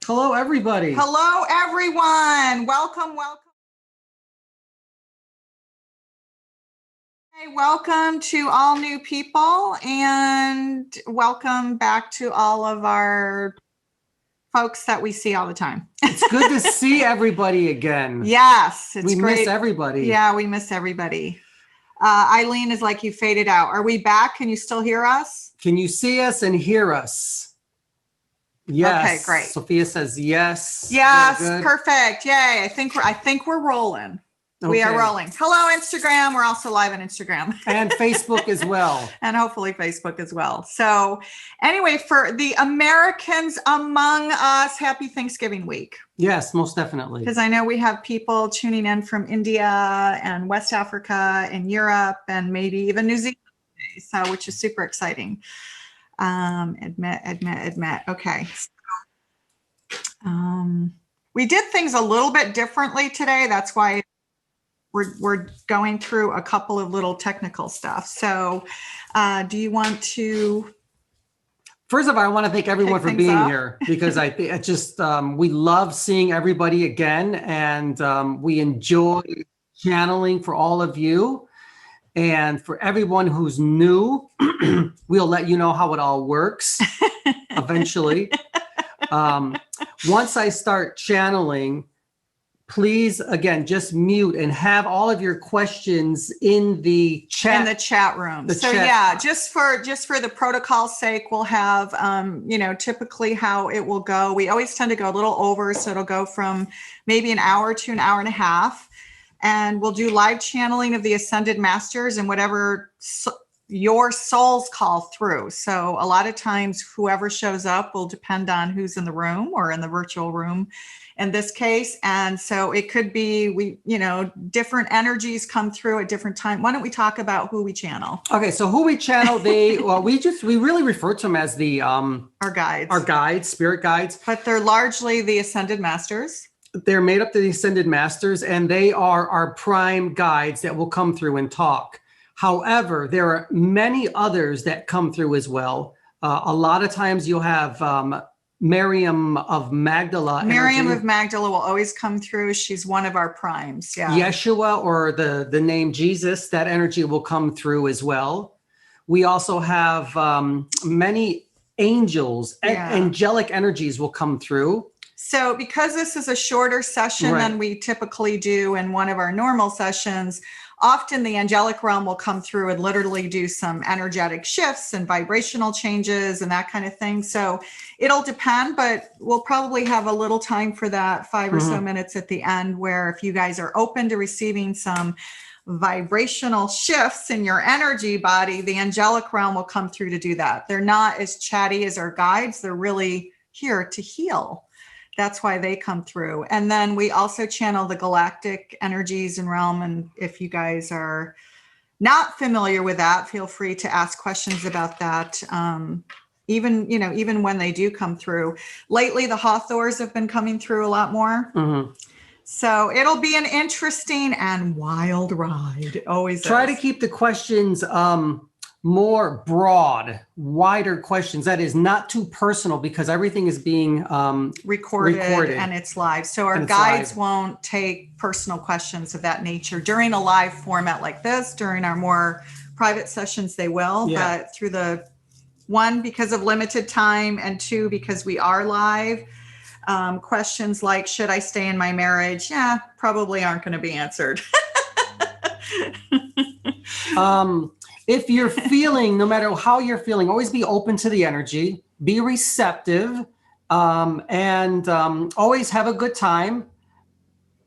Hello, everybody. Hello, everyone. Welcome, welcome. Hey, welcome to all new people, and welcome back to all of our folks that we see all the time. It's good to see everybody again. Yes, it's we great. Miss everybody. Yeah, we miss everybody. Eileen is like, you faded out. Are we back? Can you still hear us? Can you see us and hear us? Yes. Okay, great. Sophia says yes. Yes, perfect. Yay. I think we're rolling. Okay. We are rolling. Hello, Instagram. We're also live on Instagram. And Facebook as well. And hopefully Facebook as well. So anyway, for the Americans among us, happy Thanksgiving week. Yes, most definitely. Because I know we have people tuning in from India and West Africa and Europe and maybe even New Zealand, so which is super exciting. Admit. Okay. We did things a little bit differently today. That's why we're going through a couple of little technical stuff. So do you want to? First of all, I want to thank everyone for being here, because I think it's just, we love seeing everybody again, and we enjoy channeling for all of you. And for everyone who's new, we'll let you know how it all works eventually. Once I start channeling, please, again, just mute and have all of your questions in the chat. In the chat room. Yeah, just for the protocol's sake, we'll have, typically how it will go. We always tend to go a little over, so it'll go from maybe an hour to an hour and a half. And we'll do live channeling of the Ascended Masters and whatever your souls call through. So a lot of times whoever shows up will depend on who's in the room or in the virtual room in this case. And so it could be, different energies come through at different times. Why don't we talk about who we channel? Okay, so who we channel, we really refer to them as the our guides, spirit guides. But they're largely the Ascended Masters. They're made up to the Ascended Masters, and they are our prime guides that will come through and talk. However, there are many others that come through as well. A lot of times you'll have Miriam of Magdala. Miriam of Magdala will always come through. She's one of our primes. Yeah. Yeshua, or the name Jesus, that energy will come through as well. We also have many angels, angelic energies will come through. So because this is a shorter session than we typically do in one of our normal sessions, often the angelic realm will come through and literally do some energetic shifts and vibrational changes and that kind of thing. So it'll depend, but we'll probably have a little time for that, 5 or so minutes at the end, where if you guys are open to receiving some vibrational shifts in your energy body, the angelic realm will come through to do that. They're not as chatty as our guides. They're really here to heal. That's why they come through. And then we also channel the galactic energies and realm. And if you guys are not familiar with that, feel free to ask questions about that. Even when they do come through. Lately, the Hathors have been coming through a lot more. So it'll be an interesting and wild ride. Always try to keep the questions more broad, wider questions. That is not too personal, because everything is being recorded and it's live. So our guides won't take personal questions of that nature during a live format like this. During our more private sessions, they will. Yeah. But through the one, because of limited time, and two, because we are live, questions like, should I stay in my marriage? Yeah, probably aren't going to be answered. If you're feeling, no matter how you're feeling, always be open to the energy, be receptive, and always have a good time,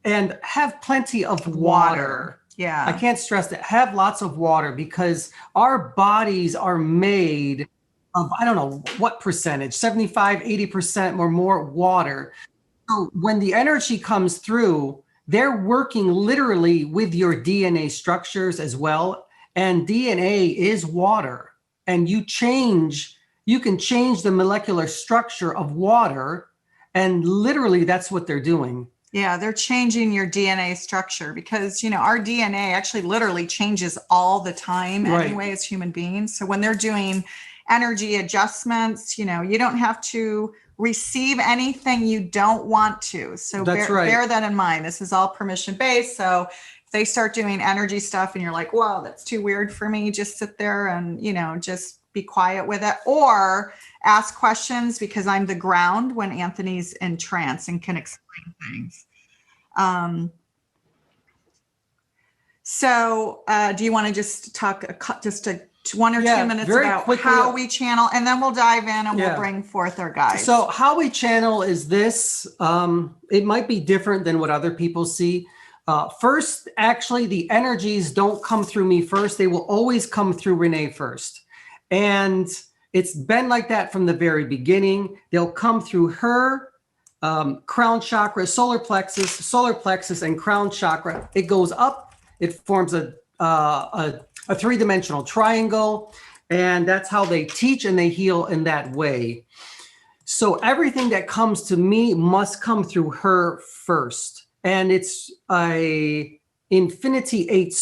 and have plenty of water. Yeah. I can't stress that. Have lots of water, because our bodies are made of, I don't know what percentage, 75, 80% or more water. So when the energy comes through, they're working literally with your DNA structures as well. And DNA is water, and you can change the molecular structure of water, and literally that's what they're doing. Yeah, they're changing your DNA structure, because, our DNA actually literally changes all the time anyway as human beings. So when they're doing energy adjustments, you don't have to receive anything you don't want to. So bear that in mind. This is all permission based. So if they start doing energy stuff and you're like, whoa, that's too weird for me, just sit there and, just be quiet with it, or ask questions, because I'm the ground when Anthony's in trance and can explain things. So do you want to just talk just 1 or 2 minutes about quickly, how we channel, and then we'll dive in and we'll bring forth our guides. So how we channel is this. It might be different than what other people see. First, actually, the energies don't come through me first. They will always come through Renee first. And it's been like that from the very beginning. They'll come through her crown chakra, solar plexus, and crown chakra. It goes up. It forms a three-dimensional triangle, and that's how they teach and they heal in that way. So everything that comes to me must come through her first, and it's a infinity 8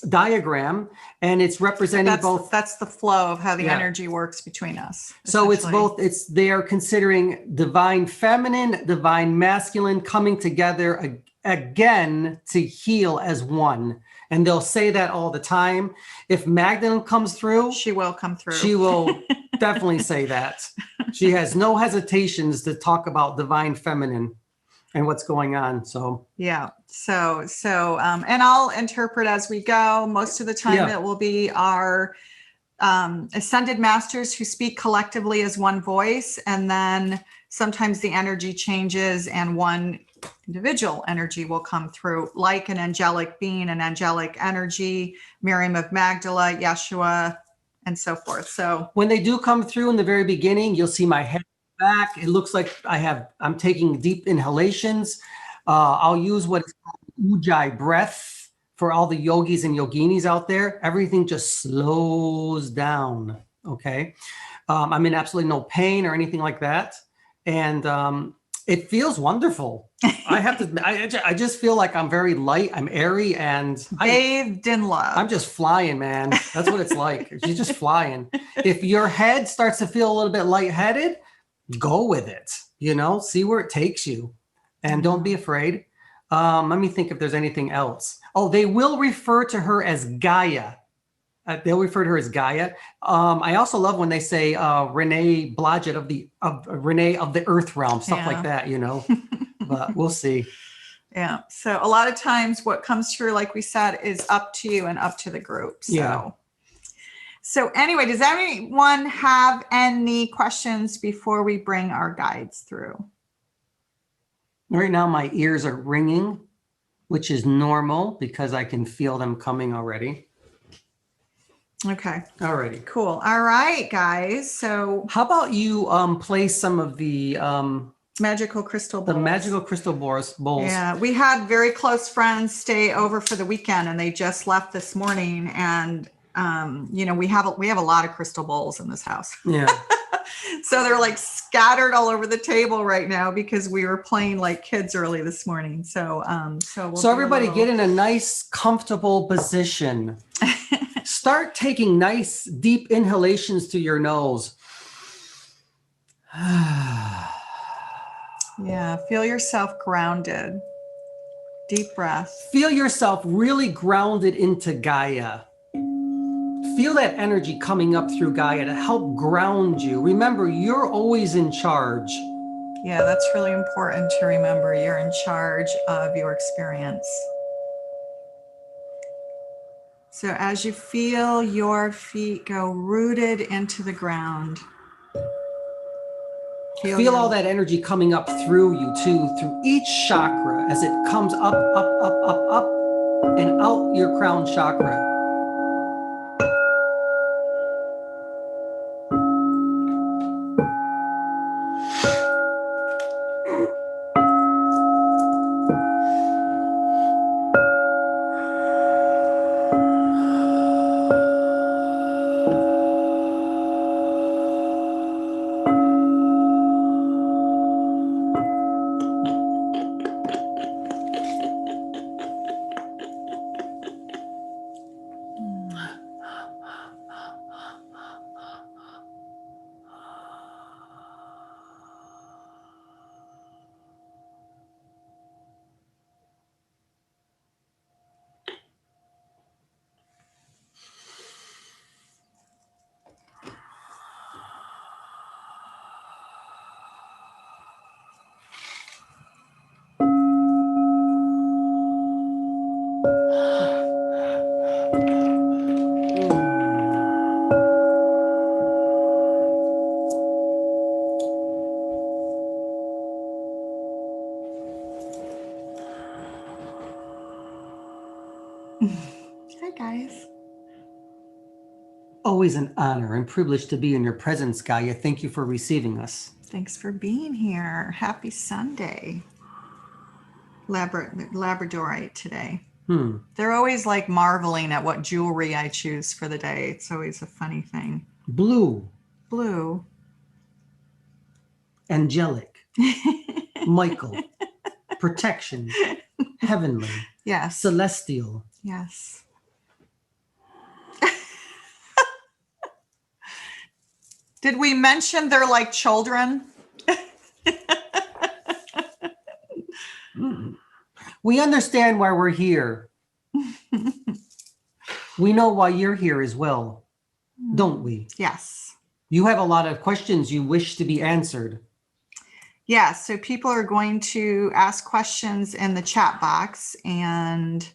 diagram, and it's representing both. That's the flow of how the energy works between us. So it's both. They are considering divine feminine, divine masculine coming together again to heal as one. And they'll say that all the time. If Magdalene comes through, she will come through. She will definitely say that. She has no hesitations to talk about divine feminine and what's going on. So yeah. So and I'll interpret as we go. Most of the time it will be our ascended masters who speak collectively as one voice. And then sometimes the energy changes and one individual energy will come through, like an angelic being, an angelic energy, Miriam of Magdala, Yeshua, and so forth. So when they do come through in the very beginning, you'll see my head back. It looks like I'm taking deep inhalations. I'll use what is called Ujjayi breath for all the yogis and yoginis out there. Everything just slows down. Okay. I'm in absolutely no pain or anything like that. And it feels wonderful. I just feel like I'm very light. I'm airy and bathed in love. I'm just flying, man. That's what it's like. She's just flying. If your head starts to feel a little bit lightheaded, go with it, see where it takes you, and don't be afraid. Let me think if there's anything else. Oh, they will refer to her as Gaia. They'll refer to her as Gaia. I also love when they say Renee Blodgett of Renee of the Earth Realm, stuff like that, but we'll see. Yeah. So a lot of times what comes through, like we said, is up to you and up to the group. So anyway, does anyone have any questions before we bring our guides through? Right now, my ears are ringing, which is normal because I can feel them coming already. Okay. All righty. Cool. All right, guys. So how about you play some of the magical crystal bowls? The magical crystal bowls. Yeah. We had very close friends stay over for the weekend, and they just left this morning. And we have a lot of crystal bowls in this house. Yeah. So they're like scattered all over the table right now because we were playing like kids early this morning. So everybody get in a nice, comfortable position. Start taking nice, deep inhalations to your nose. Yeah, feel yourself grounded. Deep breath. Feel yourself really grounded into Gaia. Feel that energy coming up through Gaia to help ground you. Remember, you're always in charge. Yeah, that's really important to remember. You're in charge of your experience. So as you feel your feet go rooted into the ground, feel all that energy coming up through you too, through each chakra as it comes up, and out your crown chakra. guys. Always an honor and privilege to be in your presence, Gaia. Thank you for receiving us. Thanks for being here. Happy Sunday. Labradorite today. They're always like marveling at what jewelry I choose for the day. It's always a funny thing. Blue. Angelic. Michael. Protection. Heavenly. Yes. Celestial. Yes. Did we mention they're like children? We understand why we're here. We know why you're here as well, don't we? Yes. You have a lot of questions you wish to be answered. Yeah, so people are going to ask questions in the chat box, and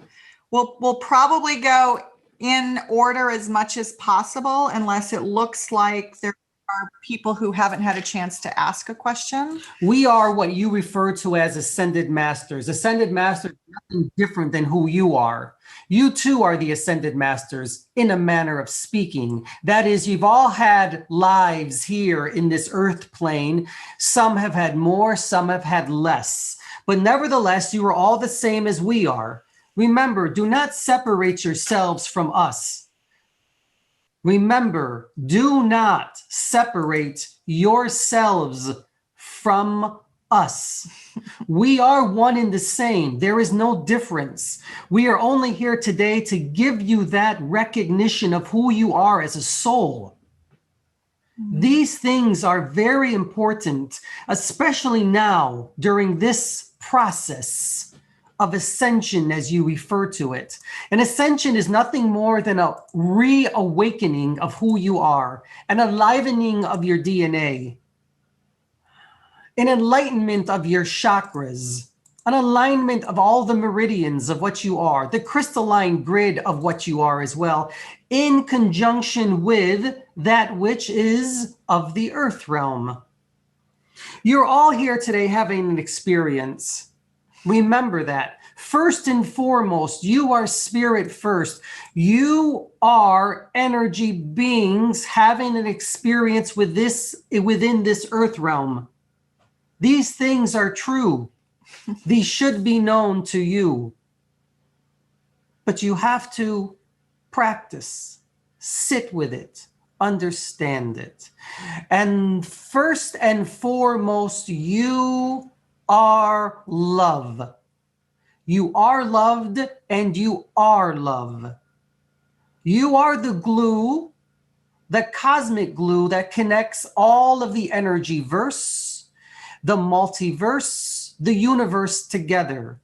we'll probably go in order as much as possible, unless it looks like there are people who haven't had a chance to ask a question. We are what you refer to as ascended masters. Ascended masters are nothing different than who you are. You too are the ascended masters in a manner of speaking. That is, you've all had lives here in this earth plane. Some have had more, some have had less. But nevertheless, you are all the same as we are. Remember, do not separate yourselves from us. Remember, do not separate yourselves from us. We are one and the same. There is no difference. We are only here today to give you that recognition of who you are as a soul. These things are very important, especially now during this process of ascension, as you refer to it. An ascension is nothing more than a reawakening of who you are, an enlivening of your DNA, an enlightenment of your chakras, an alignment of all the meridians of what you are, the crystalline grid of what you are as well, in conjunction with that which is of the earth realm. You're all here today having an experience. Remember that. First and foremost, you are spirit first. You are energy beings having an experience with within this earth realm. These things are true. These should be known to you. But you have to practice, sit with it, understand it. And first and foremost, you are love. You are loved and you are love. You are the glue, the cosmic glue that connects all of the energy verse, the multiverse, the universe together.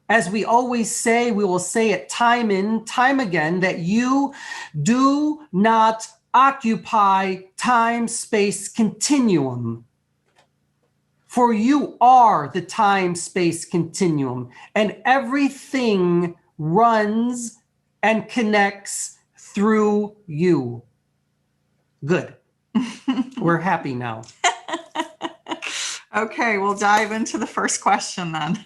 As we always say, we will say it time and time again, that you do not occupy time-space continuum. For you are the time-space continuum, and everything runs and connects through you. Good. We're happy now. Okay, we'll dive into the first question then.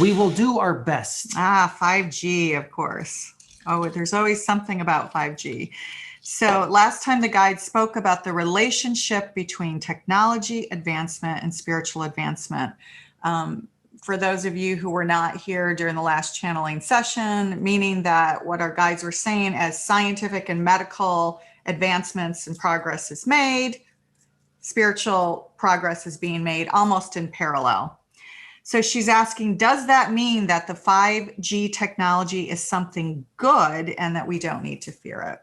We will do our best. 5G, of course. Oh, there's always something about 5G. So last time the guide spoke about the relationship between technology advancement and spiritual advancement. For those of you who were not here during the last channeling session, meaning that what our guides were saying, as scientific and medical advancements and progress is made, spiritual progress is being made almost in parallel. So she's asking, does that mean that the 5G technology is something good and that we don't need to fear it?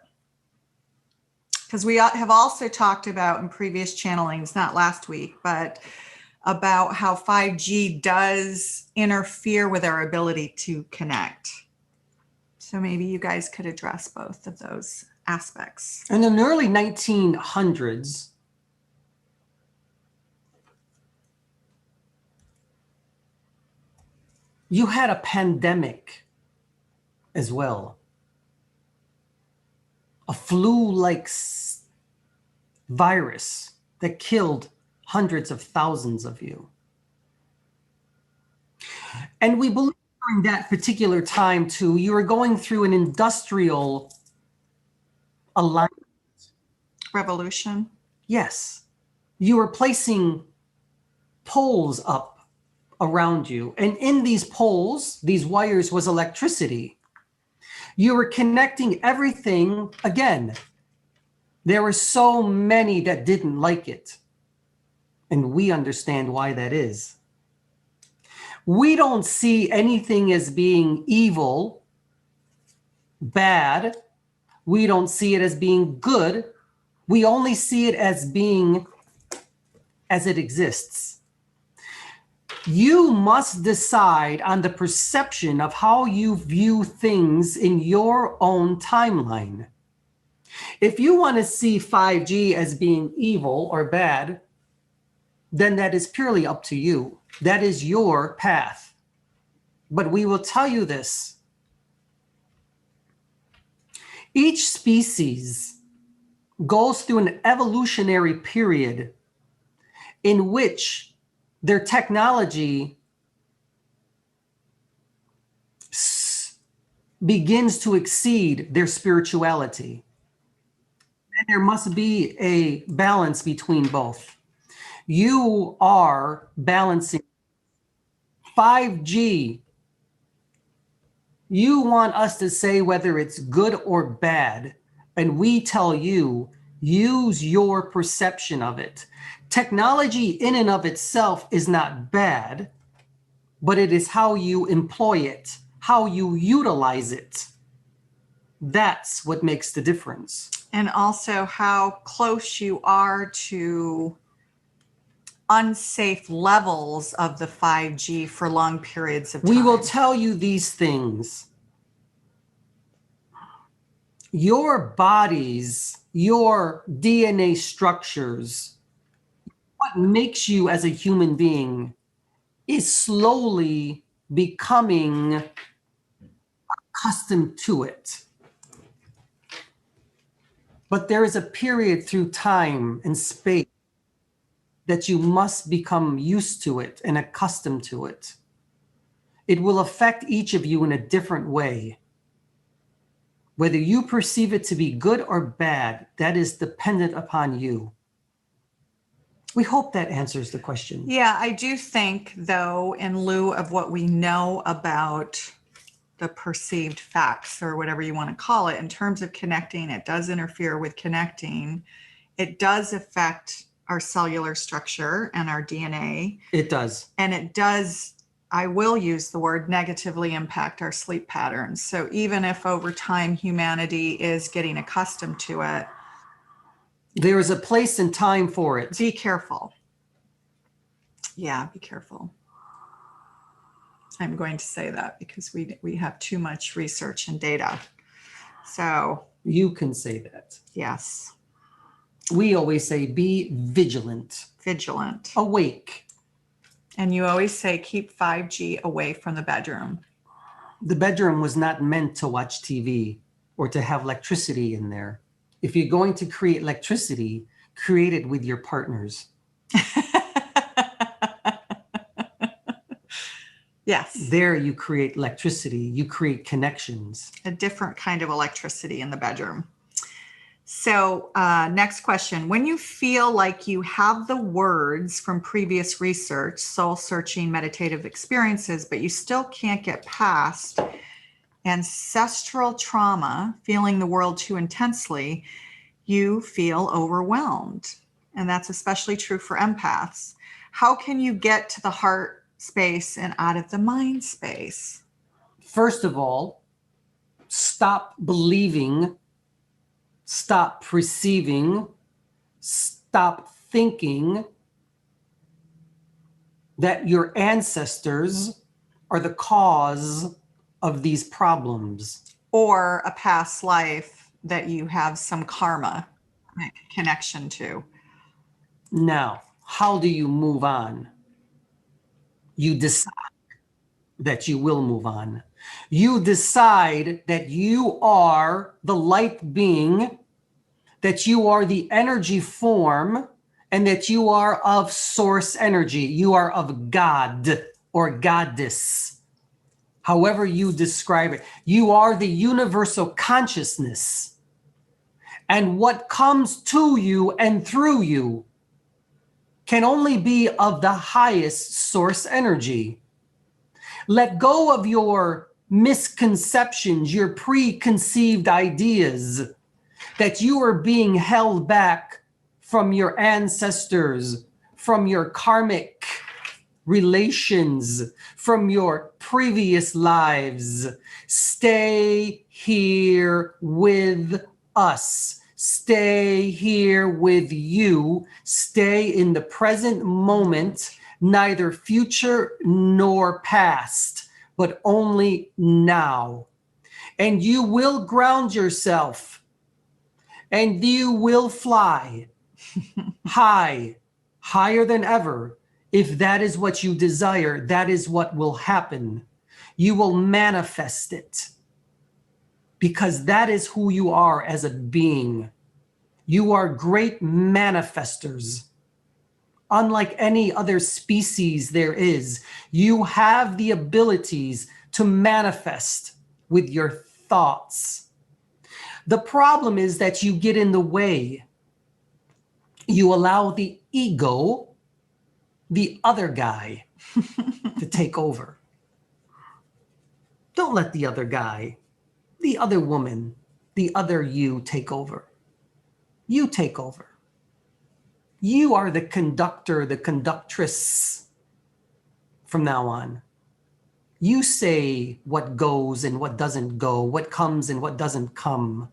Because we have also talked about in previous channelings, not last week, but about how 5G does interfere with our ability to connect. So maybe you guys could address both of those aspects. In the early 1900s, you had a pandemic as well. A flu-like virus that killed hundreds of thousands of you. And we believe during that particular time too, you were going through an industrial alignment. Revolution. Yes. You were placing poles up around you. And in these poles, these wires, was electricity. You were connecting everything. Again, there were so many that didn't like it. And we understand why that is. We don't see anything as being evil, bad. We don't see it as being good. We only see it as being as it exists. You must decide on the perception of how you view things in your own timeline. If you want to see 5G as being evil or bad, then that is purely up to you. That is your path. But we will tell you this. Each species goes through an evolutionary period in which their technology begins to exceed their spirituality. And there must be a balance between both. You are balancing 5G. You want us to say whether it's good or bad, and we tell you, use your perception of it. Technology in and of itself is not bad, but it is how you employ it, how you utilize it. That's what makes the difference. And also how close you are to unsafe levels of the 5G for long periods of time. We will tell you these things. Your bodies, your DNA structures, what makes you as a human being is slowly becoming accustomed to it. But there is a period through time and space that you must become used to it and accustomed to it. It will affect each of you in a different way. Whether you perceive it to be good or bad, that is dependent upon you. We hope that answers the question. Yeah, I do think, though, in lieu of what we know about the perceived facts or whatever you want to call it, in terms of connecting, it does interfere with connecting. It does affect our cellular structure and our DNA. It does. And it does, I will use the word, negatively impact our sleep patterns. So even if over time humanity is getting accustomed to it, there is a place and time for it. Be careful. Yeah, be careful. I'm going to say that because we have too much research and data. So you can say that. Yes. We always say be vigilant. Vigilant. Awake. And you always say keep 5G away from the bedroom. The bedroom was not meant to watch TV or to have electricity in there. If you're going to create electricity, create it with your partners. Yes. There you create electricity, you create connections. A different kind of electricity in the bedroom. So next question. When you feel like you have the words from previous research, soul-searching meditative experiences, but you still can't get past ancestral trauma, feeling the world too intensely, you feel overwhelmed. And that's especially true for empaths. How can you get to the heart space and out of the mind space? First of all, stop believing, stop perceiving, stop thinking that your ancestors are the cause of these problems. Or a past life that you have some karma connection to. Now, how do you move on? You decide that you will move on. You decide that you are the light being, that you are the energy form, and that you are of source energy. You are of God or goddess. however you describe it. You are the universal consciousness. And what comes to you and through you can only be of the highest source energy. Let go of your misconceptions, your preconceived ideas that you are being held back from your ancestors, from your karmic relations, from your previous lives. Stay here with us. Stay here with you. Stay in the present moment, neither future nor past, but only now. And you will ground yourself, and you will fly high, higher than ever. If that is what you desire, that is what will happen. You will manifest it, because that is who you are as a being. You are great manifestors. Unlike any other species there is, you have the abilities to manifest with your thoughts. The problem is that you get in the way. You allow the ego, the other guy, to take over. Don't let the other guy, the other woman, the other you take over. You take over. You are the conductor, the conductress from now on. You say what goes and what doesn't go, what comes and what doesn't come.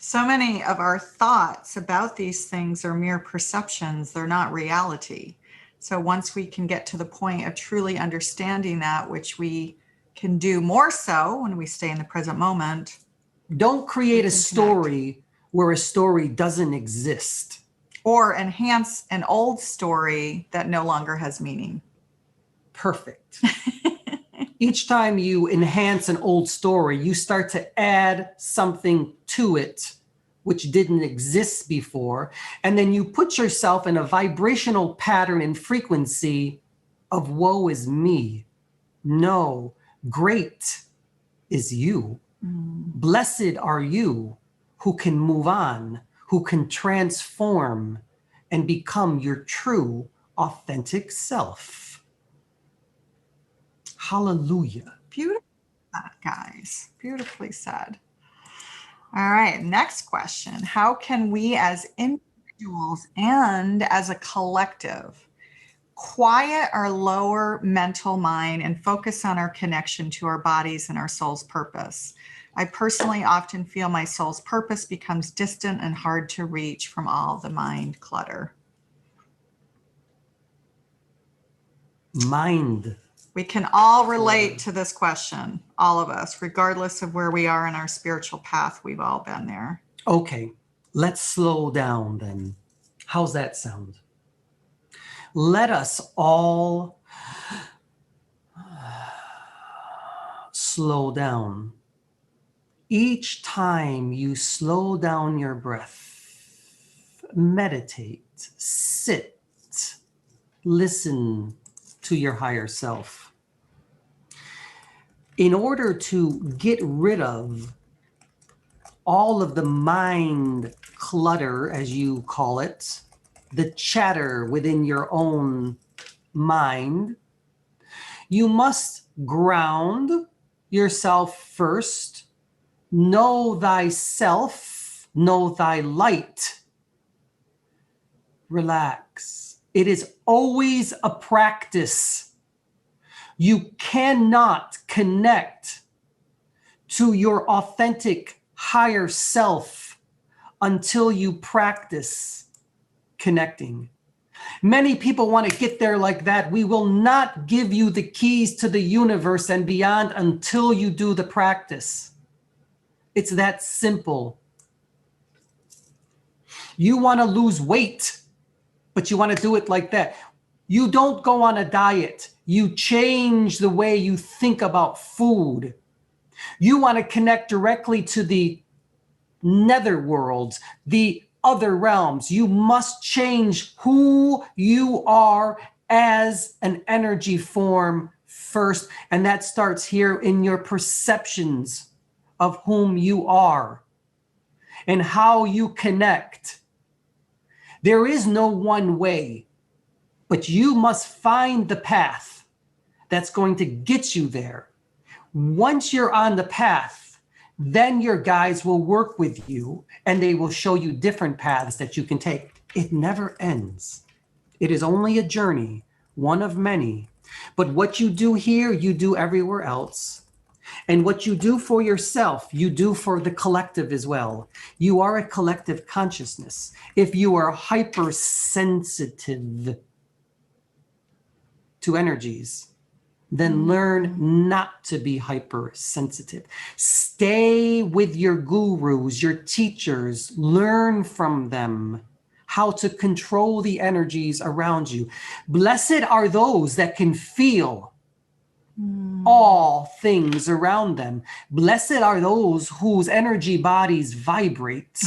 So many of our thoughts about these things are mere perceptions. They're not reality. So once we can get to the point of truly understanding that, which we can do more so when we stay in the present moment. Don't create a story where a story doesn't exist. Or enhance an old story that no longer has meaning. Perfect. Each time you enhance an old story, you start to add something to it which didn't exist before. And then you put yourself in a vibrational pattern and frequency of woe is me. No, great is you. Blessed are you who can move on, who can transform and become your true, authentic self. Hallelujah. Beautiful, guys. Beautifully said. All right, next question. How can we as individuals and as a collective quiet our lower mental mind and focus on our connection to our bodies and our soul's purpose? I personally often feel my soul's purpose becomes distant and hard to reach from all the mind clutter. Mind. We can all relate to this question, all of us, regardless of where we are in our spiritual path. We've all been there. Okay, let's slow down then. How's that sound? Let us all slow down. Each time you slow down your breath, meditate, sit, listen to your higher self. In order to get rid of all of the mind clutter, as you call it, the chatter within your own mind, you must ground yourself first. Know thyself, know thy light. Relax. It is always a practice. You cannot connect to your authentic higher self until you practice connecting. Many people want to get there like that. We will not give you the keys to the universe and beyond until you do the practice. It's that simple. You want to lose weight, but you want to do it like that. You don't go on a diet. You change the way you think about food. You want to connect directly to the nether worlds, the other realms. You must change who you are as an energy form first, and that starts here in your perceptions of whom you are and how you connect. There is no one way, but you must find the path that's going to get you there. Once you're on the path, then your guides will work with you and they will show you different paths that you can take. It never ends. It is only a journey, one of many. But what you do here, you do everywhere else. And what you do for yourself, you do for the collective as well. You are a collective consciousness. If you are hypersensitive to energies, then learn not to be hypersensitive. Stay with your gurus, your teachers, learn from them how to control the energies around you. Blessed are those that can feel all things around them. Blessed are those whose energy bodies vibrate.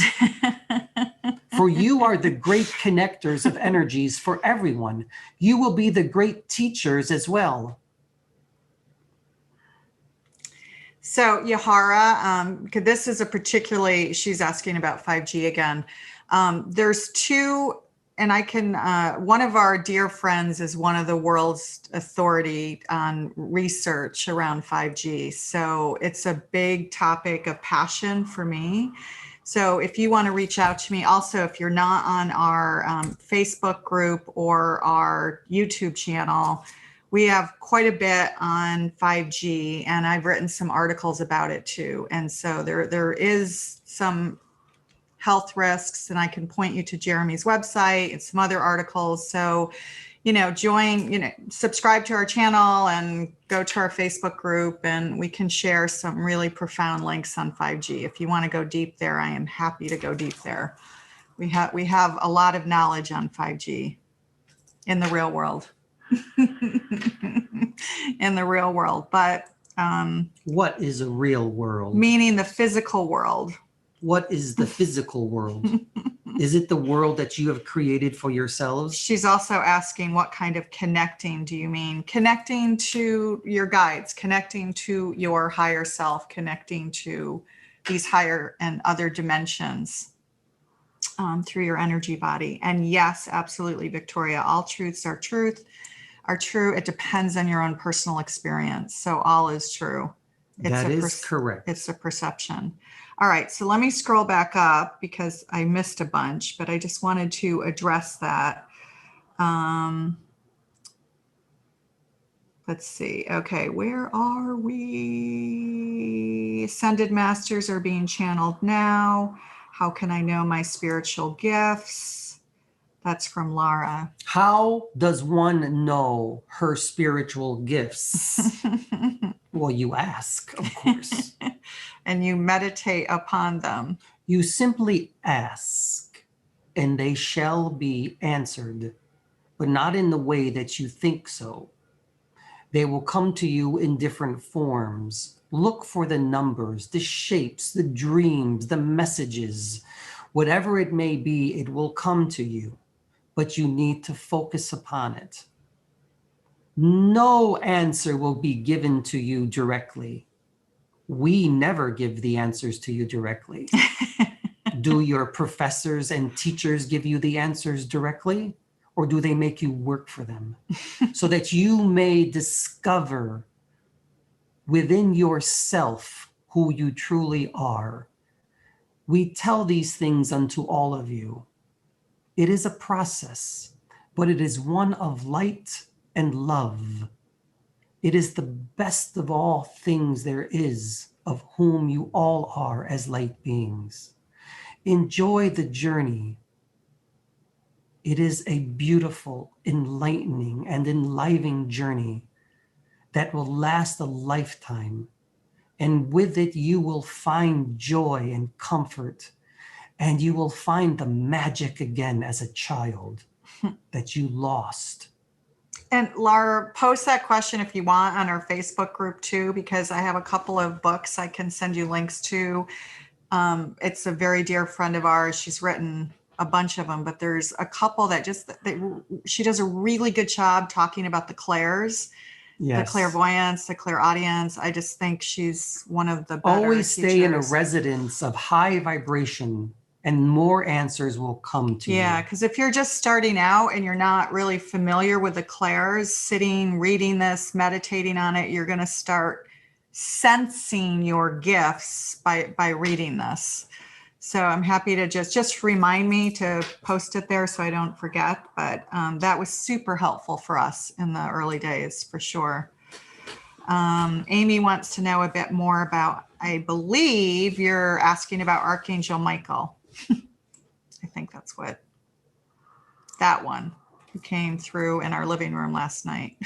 For you are the great connectors of energies for everyone. You will be the great teachers as well. So Yahara, this is a particularly, she's asking about 5G again. There's two, and I can, one of our dear friends is one of the world's authority on research around 5G. So it's a big topic of passion for me. So if you want to reach out to me, also, if you're not on our Facebook group or our YouTube channel, we have quite a bit on 5G, and I've written some articles about it too. And so there is some health risks, and I can point you to Jeremy's website and some other articles. So, subscribe to our channel and go to our Facebook group, and we can share some really profound links on 5G. If you want to go deep there, I am happy to go deep there. We have a lot of knowledge on 5G in the real world. In the real world, but what is a real world? Meaning the physical world. What is the physical world? Is it the world that you have created for yourselves? She's also asking, what kind of connecting do you mean? Connecting to your guides, connecting to your higher self, connecting to these higher and other dimensions through your energy body. And yes, absolutely, Victoria, all truths are true. It depends on your own personal experience. So all is true. That is correct. It's a perception. All right, so let me scroll back up because I missed a bunch, but I just wanted to address that. Let's see. Okay, where are we? Ascended masters are being channeled now. How can I know my spiritual gifts? That's from Lara. How does one know her spiritual gifts? Well, you ask, of course. And you meditate upon them. You simply ask, and they shall be answered, but not in the way that you think so. They will come to you in different forms. Look for the numbers, the shapes, the dreams, the messages. Whatever it may be, it will come to you, but you need to focus upon it. No answer will be given to you directly. We never give the answers to you directly. Do your professors and teachers give you the answers directly, or do they make you work for them so that you may discover within yourself who you truly are? We tell these things unto all of you. It is a process, but it is one of light and love. It is the best of all things there is, of whom you all are as light beings. Enjoy the journey. It is a beautiful, enlightening, and enlivening journey that will last a lifetime. And with it, you will find joy and comfort, and you will find the magic again as a child that you lost. And Lara, post that question if you want on our Facebook group too, because I have a couple of books I can send you links to. It's a very dear friend of ours. She's written a bunch of them, but there's a couple that she does a really good job talking about the clairs. the clairvoyance, the clairaudience. I just think she's one of the better Always stay teachers. in a resonance of high vibration, and more answers will come to you. Yeah, because if you're just starting out and you're not really familiar with the clairs, sitting, reading this, meditating on it, you're going to start sensing your gifts by reading this. So I'm happy to just remind me to post it there so I don't forget. But that was super helpful for us in the early days, for sure. Amy wants to know a bit more about, I believe you're asking about Archangel Michael. I think that's what that one who came through in our living room last night.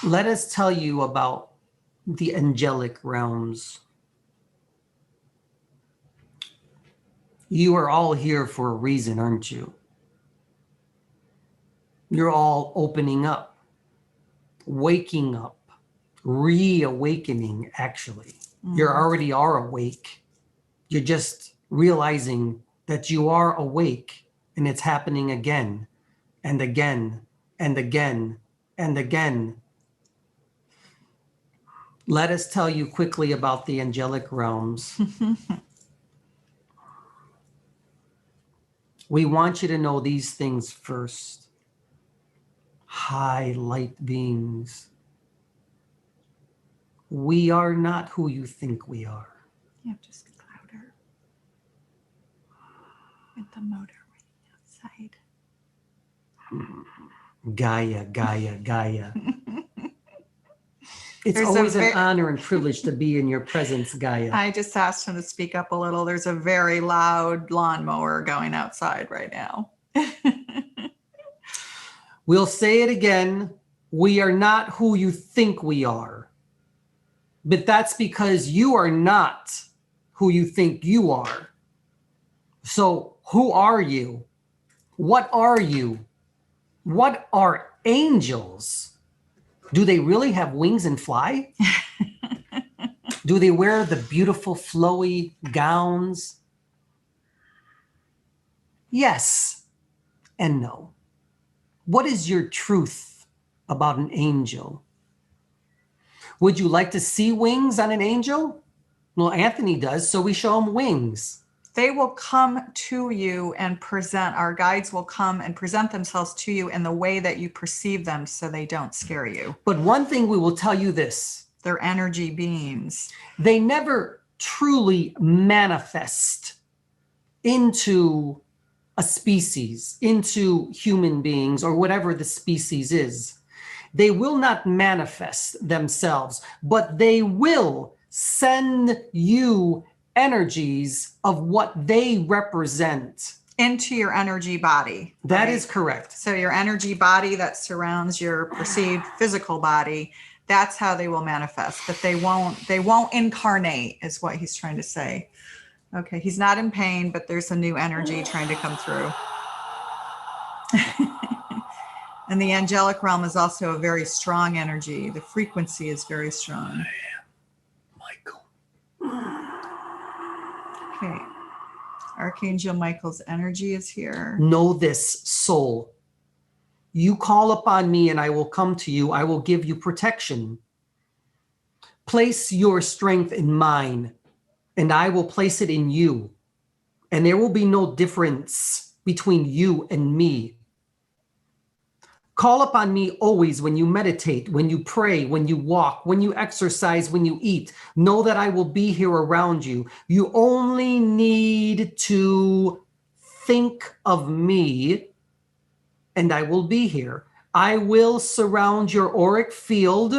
Let us tell you about the angelic realms. You are all here for a reason, aren't you? You're all opening up, waking up, reawakening, actually. You already are awake. You're just realizing that you are awake, and it's happening again and again and again and again. Let us tell you quickly about the angelic realms. We want you to know these things first. High light beings. We are not who you think we are. Yeah, just louder. With the motor outside. Gaia, Gaia, Gaia. It's always an honor and privilege to be in your presence, Gaia. I just asked him to speak up a little. There's a very loud lawnmower going outside right now. We'll say it again. We are not who you think we are. But that's because you are not who you think you are. So who are you? What are you? What are angels? Do they really have wings and fly? Do they wear the beautiful flowy gowns? Yes and no. What is your truth about an angel? Would you like to see wings on an angel? Well, Anthony does, so we show him wings. They will come to you and present, our guides will come and present themselves to you in the way that you perceive them so they don't scare you. But one thing we will tell you this. They're energy beings. They never truly manifest into a species, into human beings or whatever the species is. They will not manifest themselves, but they will send you energies of what they represent into your energy body. That is correct. So your energy body that surrounds your perceived physical body, that's how they will manifest. But they won't incarnate is what he's trying to say. Okay, he's not in pain, but there's a new energy trying to come through. And the angelic realm is also a very strong energy. The frequency is very strong. Michael. Okay. Archangel Michael's energy is here. Know this, soul. You call upon me and I will come to you. I will give you protection. Place your strength in mine and I will place it in you. And there will be no difference between you and me. Call upon me always when you meditate, when you pray, when you walk, when you exercise, when you eat. Know that I will be here around you. You only need to think of me and I will be here. I will surround your auric field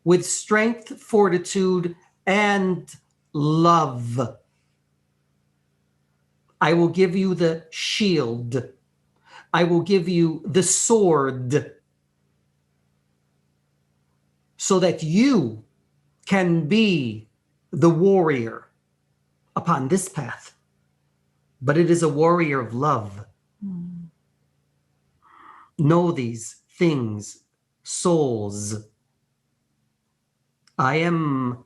with strength, fortitude, and love. I will give you the shield. I will give you the sword so that you can be the warrior upon this path. But it is a warrior of love. Know these things, souls. I am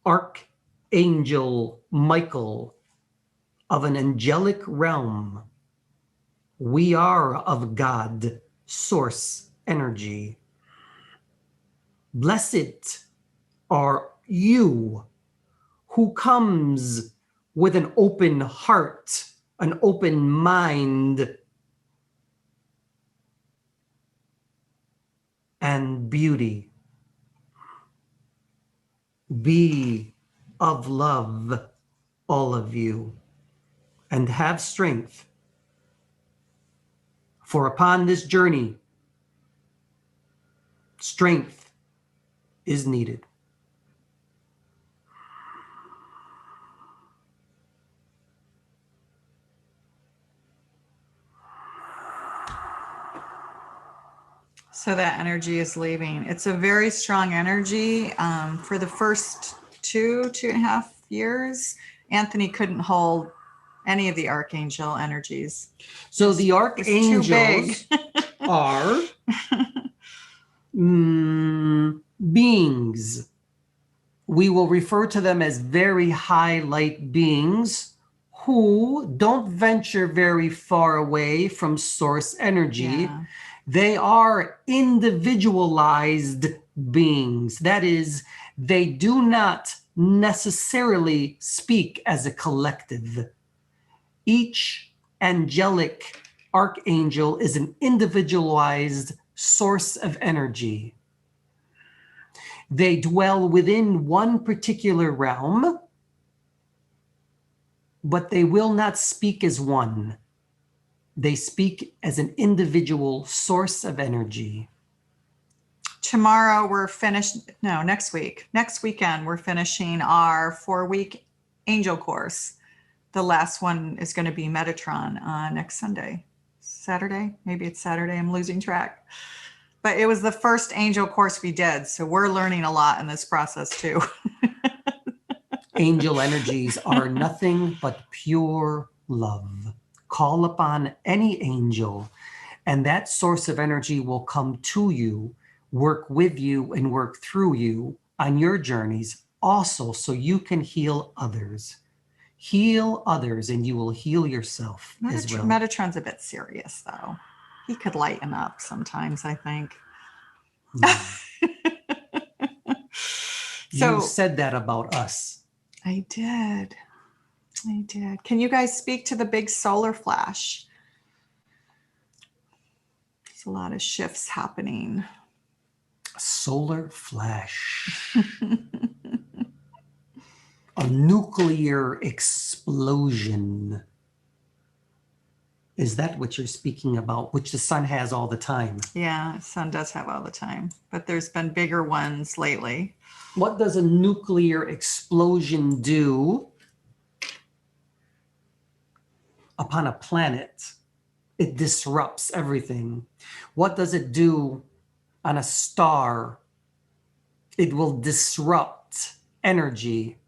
Archangel Michael of an angelic realm. We are of God, source energy. Blessed are you who comes with an open heart, an open mind, and beauty. Be of love, all of you, and have strength. For upon this journey, strength is needed. So that energy is leaving. It's a very strong energy. For the first 2.5 years, Anthony couldn't hold any of the archangel energies. So the archangels are beings. We will refer to them as very high light beings who don't venture very far away from source energy. Yeah. They are individualized beings. That is, they do not necessarily speak as a collective. Each angelic archangel is an individualized source of energy. They dwell within one particular realm, but they will not speak as one. They speak as an individual source of energy. Tomorrow we're finished, no, next weekend, we're finishing our 4-week angel course. The last one is going to be Metatron next Saturday. Maybe it's Saturday. I'm losing track. But it was the first angel course we did. So we're learning a lot in this process too. Angel energies are nothing but pure love. Call upon any angel, and that source of energy will come to you, work with you, and work through you on your journeys also, so you can heal others. Heal others, and you will heal yourself as well. Metatron's a bit serious, though. He could lighten up sometimes, I think. You said that about us. I did. Can you guys speak to the big solar flash? There's a lot of shifts happening. Solar flash. A nuclear explosion. Is that what you're speaking about, which the sun has all the time? Yeah, the sun does have all the time, but there's been bigger ones lately. What does a nuclear explosion do upon a planet? It disrupts everything. What does it do on a star? It will disrupt energy.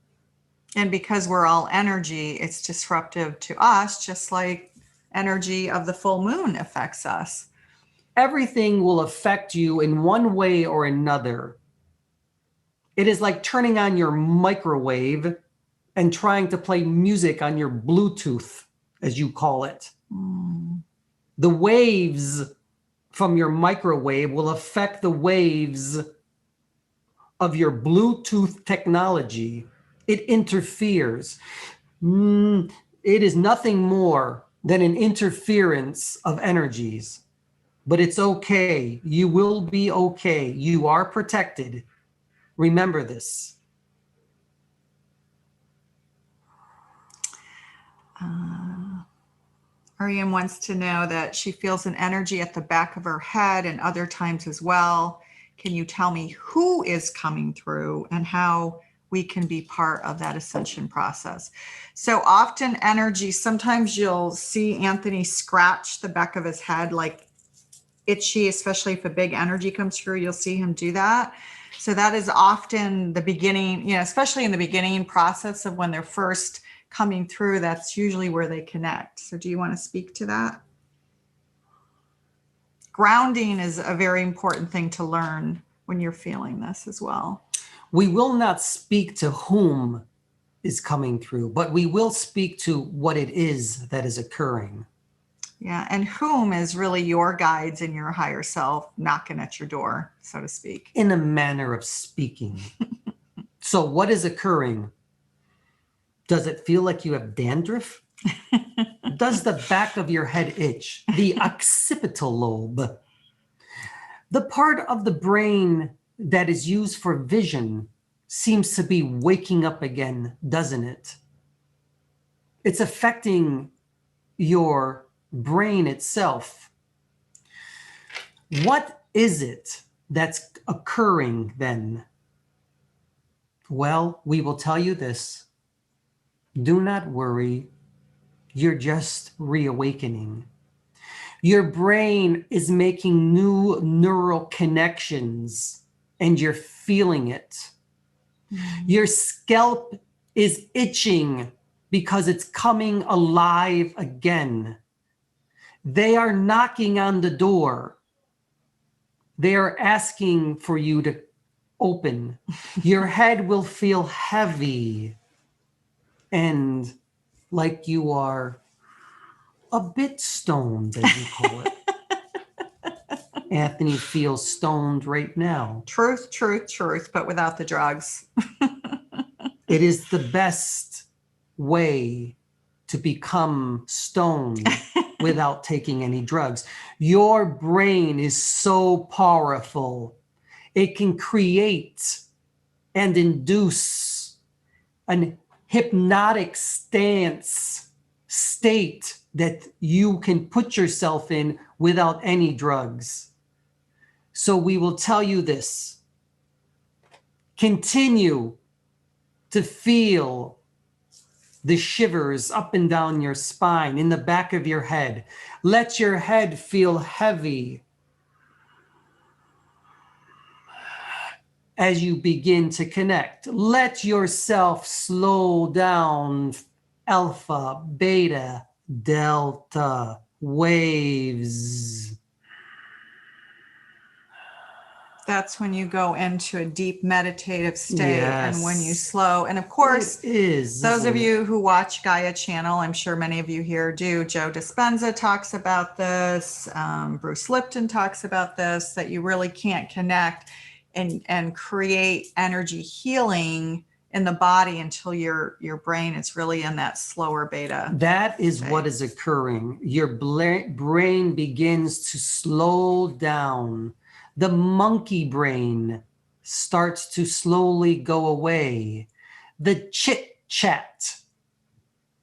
And because we're all energy, it's disruptive to us, just like energy of the full moon affects us. Everything will affect you in one way or another. It is like turning on your microwave and trying to play music on your Bluetooth, as you call it. The waves from your microwave will affect the waves of your Bluetooth technology. It interferes. It is nothing more than an interference of energies. But it's okay. You will be okay. You are protected. Remember this. Ariane wants to know that she feels an energy at the back of her head and other times as well. Can you tell me who is coming through and how we can be part of that ascension process? So often energy, sometimes you'll see Anthony scratch the back of his head like itchy, especially if a big energy comes through, you'll see him do that. So that is often the beginning, especially in the beginning process of when they're first coming through, that's usually where they connect. So do you want to speak to that? Grounding is a very important thing to learn when you're feeling this as well. We will not speak to whom is coming through, but we will speak to what it is that is occurring. Yeah. And whom is really your guides and your higher self knocking at your door, so to speak. In a manner of speaking. So what is occurring? Does it feel like you have dandruff? Does the back of your head itch? The occipital lobe. The part of the brain that is used for vision seems to be waking up again, doesn't it? It's affecting your brain itself. What is it that's occurring then? Well, we will tell you this. Do not worry. You're just reawakening. Your brain is making new neural connections and you're feeling it. Your scalp is itching because it's coming alive again. They are knocking on the door. They are asking for you to open. Your head will feel heavy and like you are a bit stoned, as you call it. Anthony feels stoned right now. Truth, but without the drugs. It is the best way to become stoned without taking any drugs. Your brain is so powerful. It can create and induce an hypnotic state that you can put yourself in without any drugs. So we will tell you this. Continue to feel the shivers up and down your spine, in the back of your head. Let your head feel heavy as you begin to connect. Let yourself slow down. Alpha, beta, delta, waves. That's when you go into a deep meditative state. Yes. And when you slow, and of course, those of you who watch Gaia Channel, I'm sure many of you here do. Joe Dispenza talks about this. Bruce Lipton talks about this, that you really can't connect and create energy healing in the body until your brain is really in that slower beta. That is what is occurring. Your brain begins to slow down. The monkey brain starts to slowly go away. The chit-chat,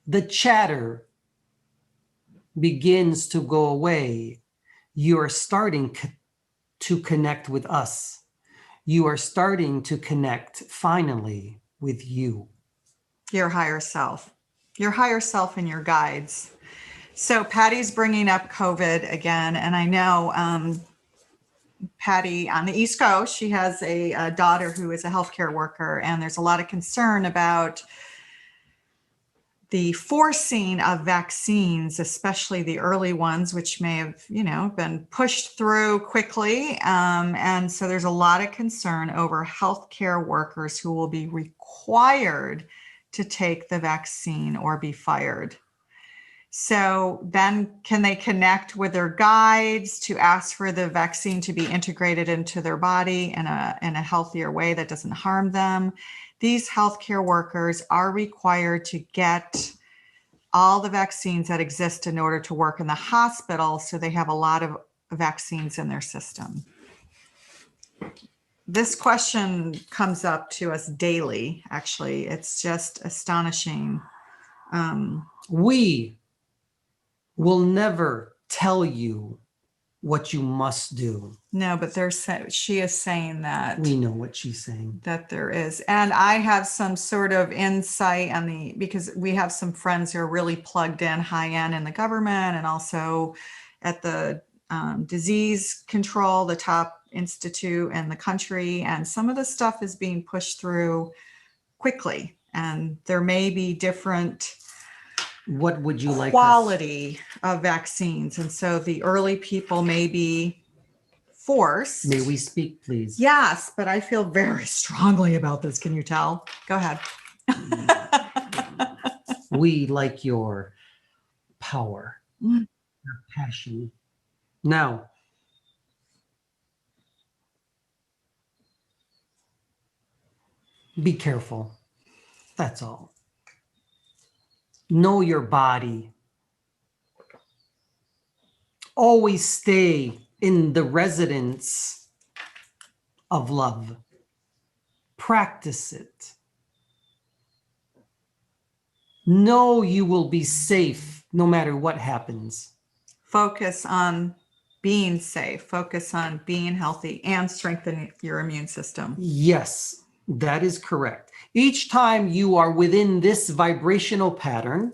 the chatter begins to go away. You are starting to connect with us. You are starting to connect finally with you. Your higher self and your guides. So Patty's bringing up COVID again. And I know Patty on the East Coast, she has a daughter who is a healthcare worker, and there's a lot of concern about the forcing of vaccines, especially the early ones, which may have, been pushed through quickly. And so there's a lot of concern over healthcare workers who will be required to take the vaccine or be fired. So then can they connect with their guides to ask for the vaccine to be integrated into their body in a healthier way that doesn't harm them? These healthcare workers are required to get all the vaccines that exist in order to work in the hospital. So they have a lot of vaccines in their system. This question comes up to us daily. Actually, it's just astonishing. We will never tell you what you must do. No, but she is saying that. We know what she's saying. That there is. And I have some sort of insight because we have some friends who are really plugged in high end in the government and also at the disease control, the top institute in the country. And some of the stuff is being pushed through quickly. And there may be different what would you like quality of vaccines. And so the early people may be forced. May we speak, please? Yes, but I feel very strongly about this. Can you tell? Go ahead. We like your power. your passion. Now, be careful. That's all. Know your body. Always stay in the residence of love. Practice it. Know you will be safe no matter what happens. Focus on being safe. Focus on being healthy and strengthen your immune system. Yes, that is correct. Each time you are within this vibrational pattern,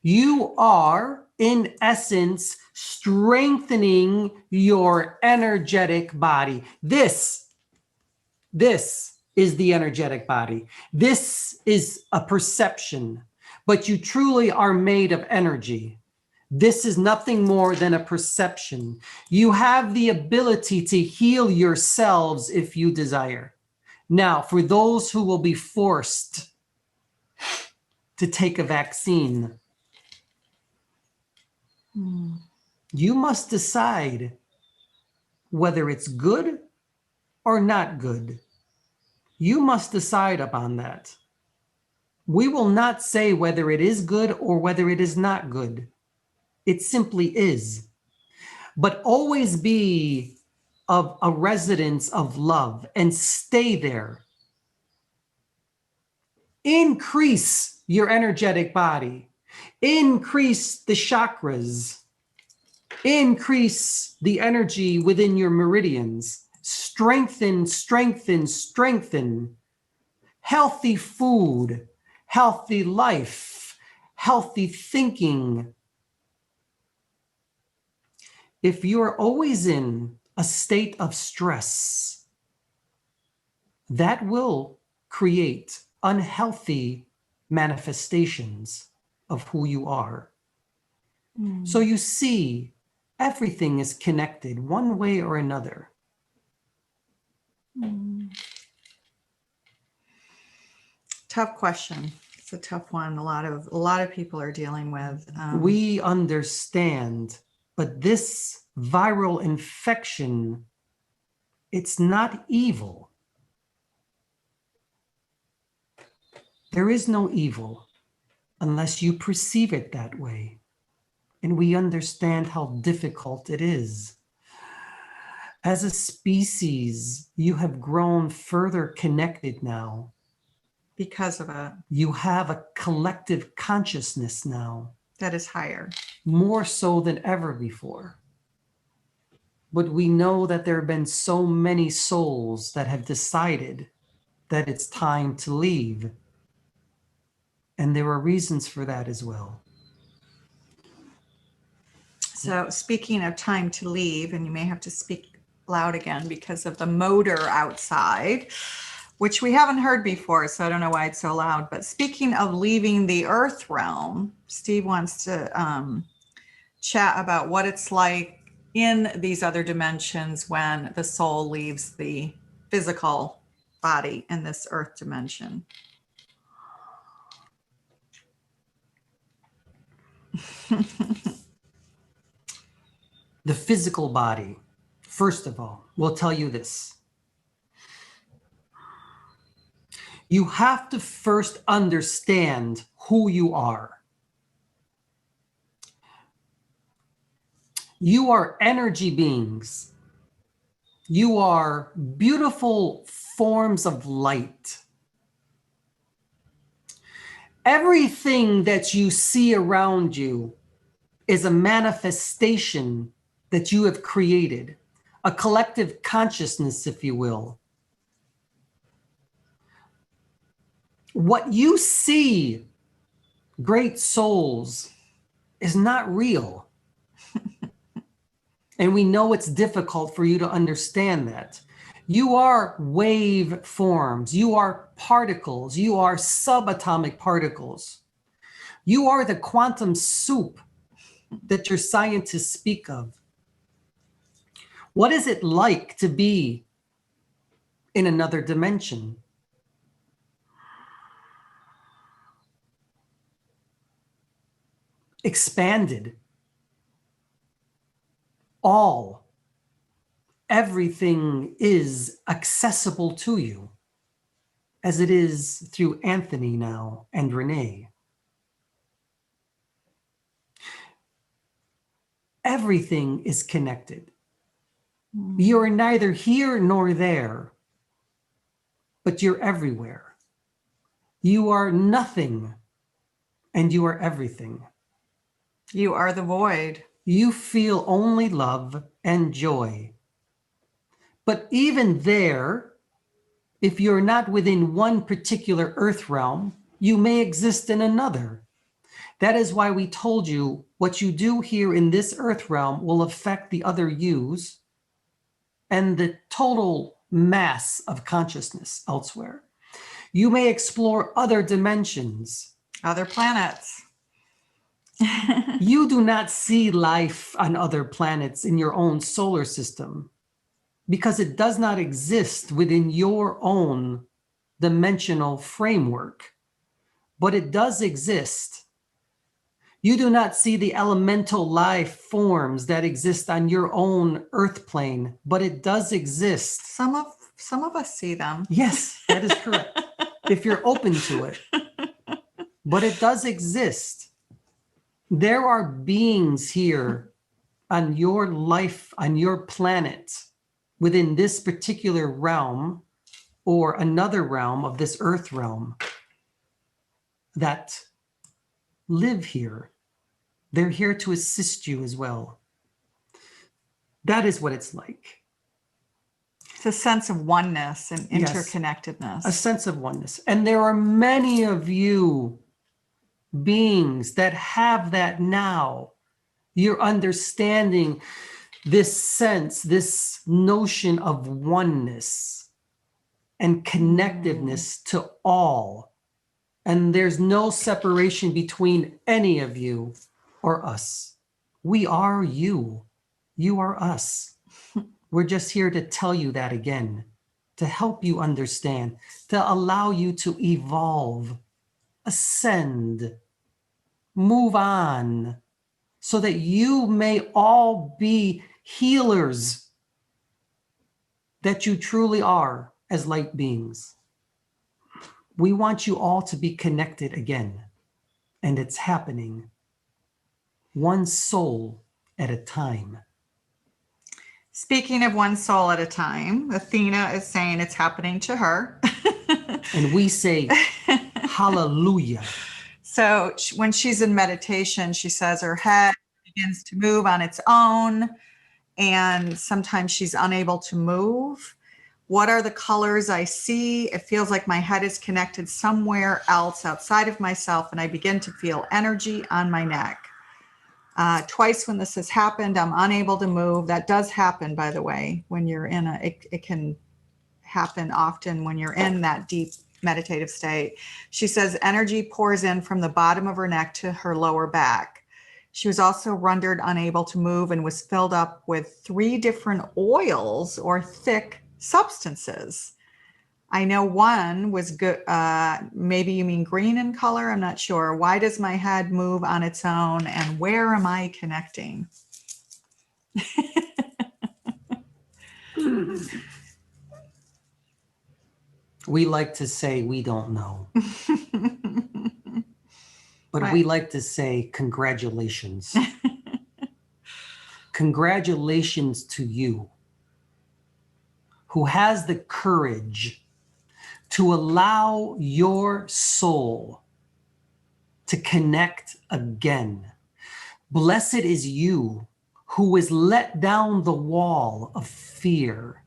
you are, in essence, strengthening your energetic body. This is the energetic body. This is a perception, but you truly are made of energy. This is nothing more than a perception. You have the ability to heal yourselves if you desire. Now, for those who will be forced to take a vaccine, you must decide whether it's good or not good. You must decide upon that. We will not say whether it is good or whether it is not good. It simply is. But always be of a residence of love and stay there. Increase your energetic body. Increase the chakras. Increase the energy within your meridians. Strengthen, strengthen, strengthen. Healthy food, healthy life, healthy thinking. If you're always in a state of stress, that will create unhealthy manifestations of who you are. So you see, everything is connected one way or another. Tough question. It's a tough one. A lot of people are dealing with. We understand, but this viral infection, it's not evil. There is no evil unless you perceive it that way. And we understand how difficult it is. As a species, you have grown further connected now. Because of it. You have a collective consciousness now. That is higher. More so than ever before. But we know that there have been so many souls that have decided that it's time to leave. And there are reasons for that as well. So speaking of time to leave, and you may have to speak loud again because of the motor outside, which we haven't heard before, so I don't know why it's so loud. But speaking of leaving the earth realm, Steve wants to chat about what it's like in these other dimensions when the soul leaves the physical body in this earth dimension. The physical body, first of all, will tell you this. You have to first understand who you are. You are energy beings. You are beautiful forms of light. Everything that you see around you is a manifestation that you have created, a collective consciousness, if you will. What you see, great souls, is not real. And we know it's difficult for you to understand that. You are wave forms. You are particles. You are subatomic particles. You are the quantum soup that your scientists speak of. What is it like to be in another dimension? Expanded. Everything is accessible to you, as it is through Anthony now and Renee. Everything is connected. You are neither here nor there, but you're everywhere. You are nothing, and you are everything. You are the void. You feel only love and joy. But even there, if you're not within one particular earth realm, you may exist in another. That is why we told you what you do here in this earth realm will affect the other yous and the total mass of consciousness elsewhere. You may explore other dimensions, other planets. You do not see life on other planets in your own solar system because it does not exist within your own dimensional framework, but it does exist. You do not see the elemental life forms that exist on your own earth plane, but it does exist. Some of us see them. Yes, that is correct. If you're open to it. But it does exist. There are beings here on your life, on your planet, within this particular realm or another realm of this earth realm that live here. They're here to assist you as well. That is what it's like. It's a sense of oneness and interconnectedness. Yes, a sense of oneness. And there are many of you beings that have that now. You're understanding this sense, this notion of oneness and connectiveness to all. And there's no separation between any of you or us. We are you. You are us. We're just here to tell you that again, to help you understand, to allow you to evolve, ascend, move on, so that you may all be healers that you truly are as light beings. We want you all to be connected again, and it's happening one soul at a time. Speaking of one soul at a time, Athena is saying it's happening to her. And we say, hallelujah. So when she's in meditation, she says her head begins to move on its own, and sometimes she's unable to move. What are the colors I see? It feels like my head is connected somewhere else outside of myself, and I begin to feel energy on my neck. Twice when this has happened, I'm unable to move. That does happen, by the way, when you're in it can happen often when you're in that deep meditative state. She says energy pours in from the bottom of her neck to her lower back. She was also rendered unable to move and was filled up with 3 different oils or thick substances. I know one was good. Maybe you mean green in color. I'm not sure. Why does my head move on its own? And where am I connecting? We like to say we don't know. But Right. We like to say congratulations. Congratulations to you who has the courage to allow your soul to connect again. Blessed is you who has let down the wall of fear.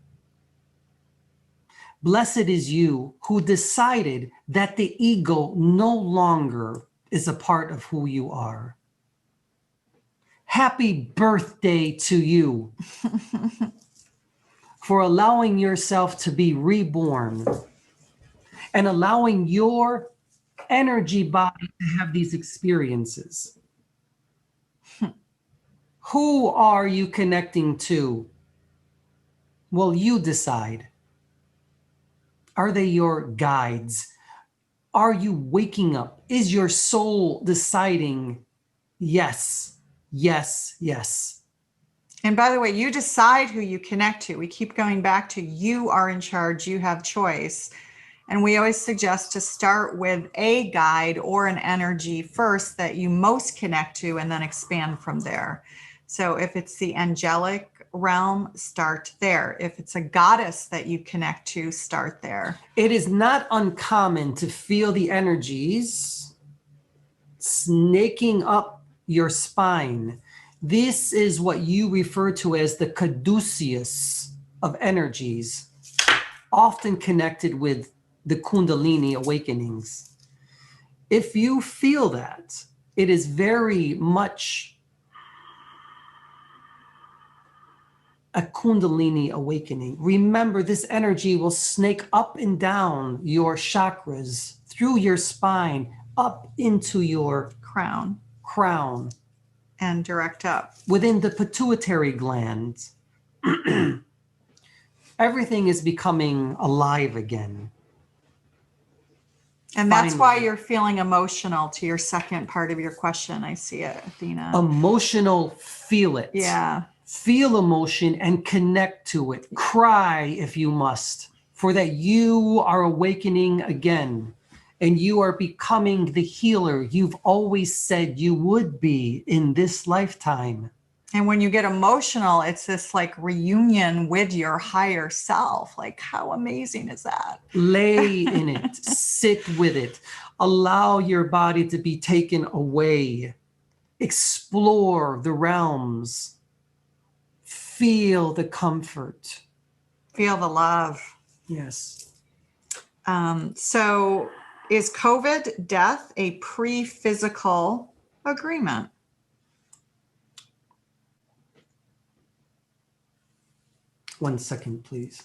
Blessed is you who decided that the ego no longer is a part of who you are. Happy birthday to you for allowing yourself to be reborn and allowing your energy body to have these experiences. Who are you connecting to? Well, you decide. Are they your guides? Are you waking up? Is your soul deciding, yes, yes, yes? And by the way, you decide who you connect to. We keep going back to you are in charge, you have choice. And we always suggest to start with a guide or an energy first that you most connect to and then expand from there. So if it's the angelic realm, start there. If it's a goddess that you connect to, start there. It is not uncommon to feel the energies snaking up your spine. This is what you refer to as the caduceus of energies, often connected with the Kundalini awakenings. If you feel that, it is very much a Kundalini awakening. Remember, this energy will snake up and down your chakras, through your spine, up into your Crown. And direct up. Within the pituitary gland. Everything is becoming alive again. And that's why you're feeling emotional, to your second part of your question. I see it, Athena. Emotional, feel it. Yeah. Feel emotion and connect to it. Cry if you must, for that you are awakening again and you are becoming the healer you've always said you would be in this lifetime. And when you get emotional, it's this like reunion with your higher self. Like, how amazing is that? Lay in it, sit with it, allow your body to be taken away, explore the realms, feel the comfort. Feel the love. Yes. So is COVID death a pre-physical agreement? One second, please.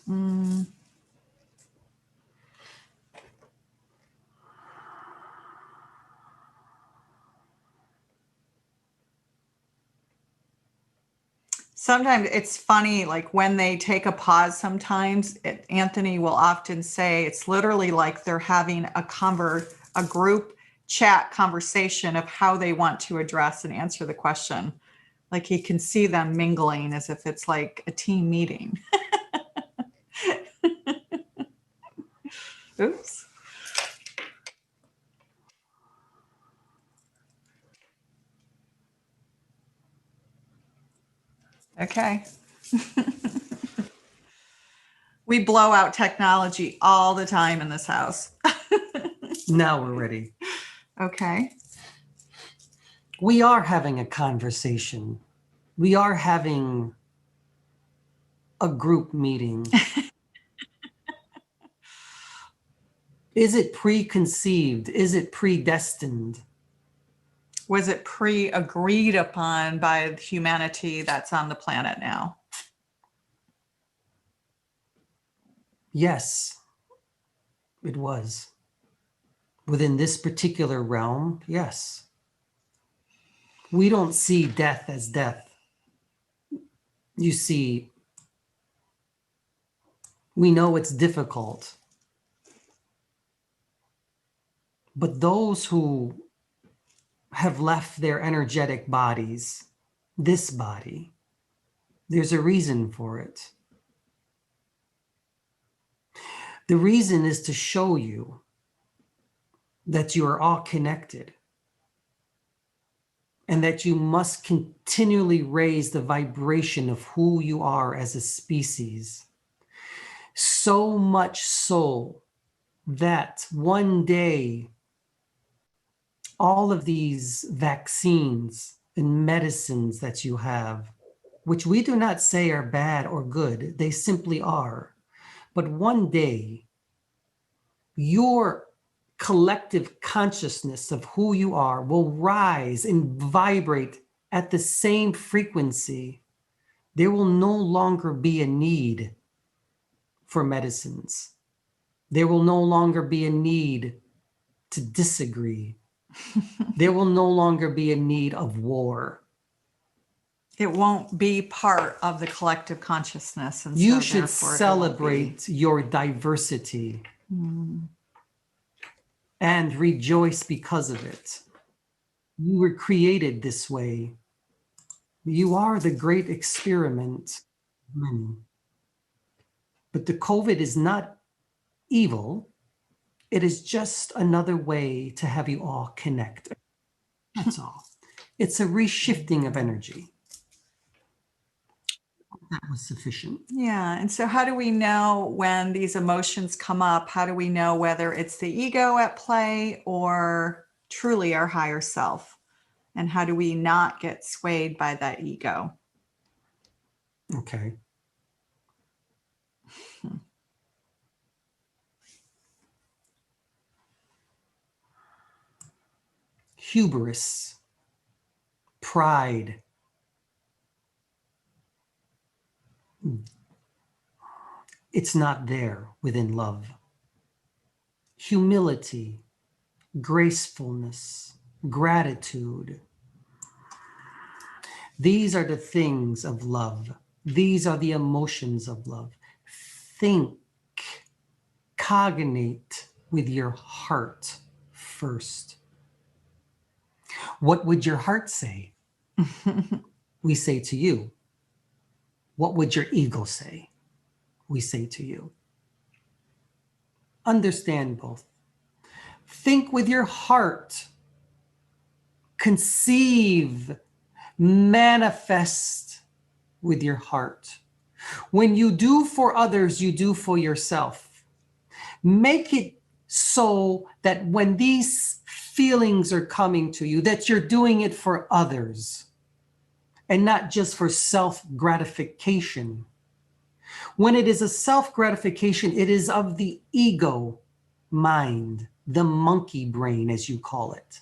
Sometimes it's funny, like when they take a pause, sometimes Anthony will often say it's literally like they're having a group chat conversation of how they want to address and answer the question. Like he can see them mingling as if it's like a team meeting. Oops. Okay. We blow out technology all the time in this house. Now we're ready. Okay. We are having a conversation. We are having a group meeting. Is it preconceived? Is it predestined? Was it pre-agreed upon by humanity that's on the planet now? Yes, it was. Within this particular realm, yes. We don't see death as death. You see, we know it's difficult. But those who have left their energetic bodies, this body, there's a reason for it. The reason is to show you that you are all connected and that you must continually raise the vibration of who you are as a species. So much so that one day, all of these vaccines and medicines that you have, which we do not say are bad or good, they simply are. But one day, your collective consciousness of who you are will rise and vibrate at the same frequency. There will no longer be a need for medicines. There will no longer be a need to disagree. There will no longer be a need of war. It won't be part of the collective consciousness. And you so should celebrate your diversity and rejoice because of it. You were created this way. You are the great experiment. But the COVID is not evil. It is just another way to have you all connect. That's all. It's a reshifting of energy. That was sufficient. Yeah. And so how do we know when these emotions come up? How do we know whether it's the ego at play or truly our higher self? And how do we not get swayed by that ego? Okay. Hubris, pride, it's not there within love. Humility, gracefulness, gratitude. These are the things of love. These are the emotions of love. Think, cognate with your heart first. What would your heart say? We say to you. What would your ego say? We say to you. Understand both. Think with your heart. Conceive, manifest with your heart. When you do for others, you do for yourself. Make it so that when these feelings are coming to you, that you're doing it for others and not just for self-gratification. When it is a self-gratification, it is of the ego mind, the monkey brain, as you call it.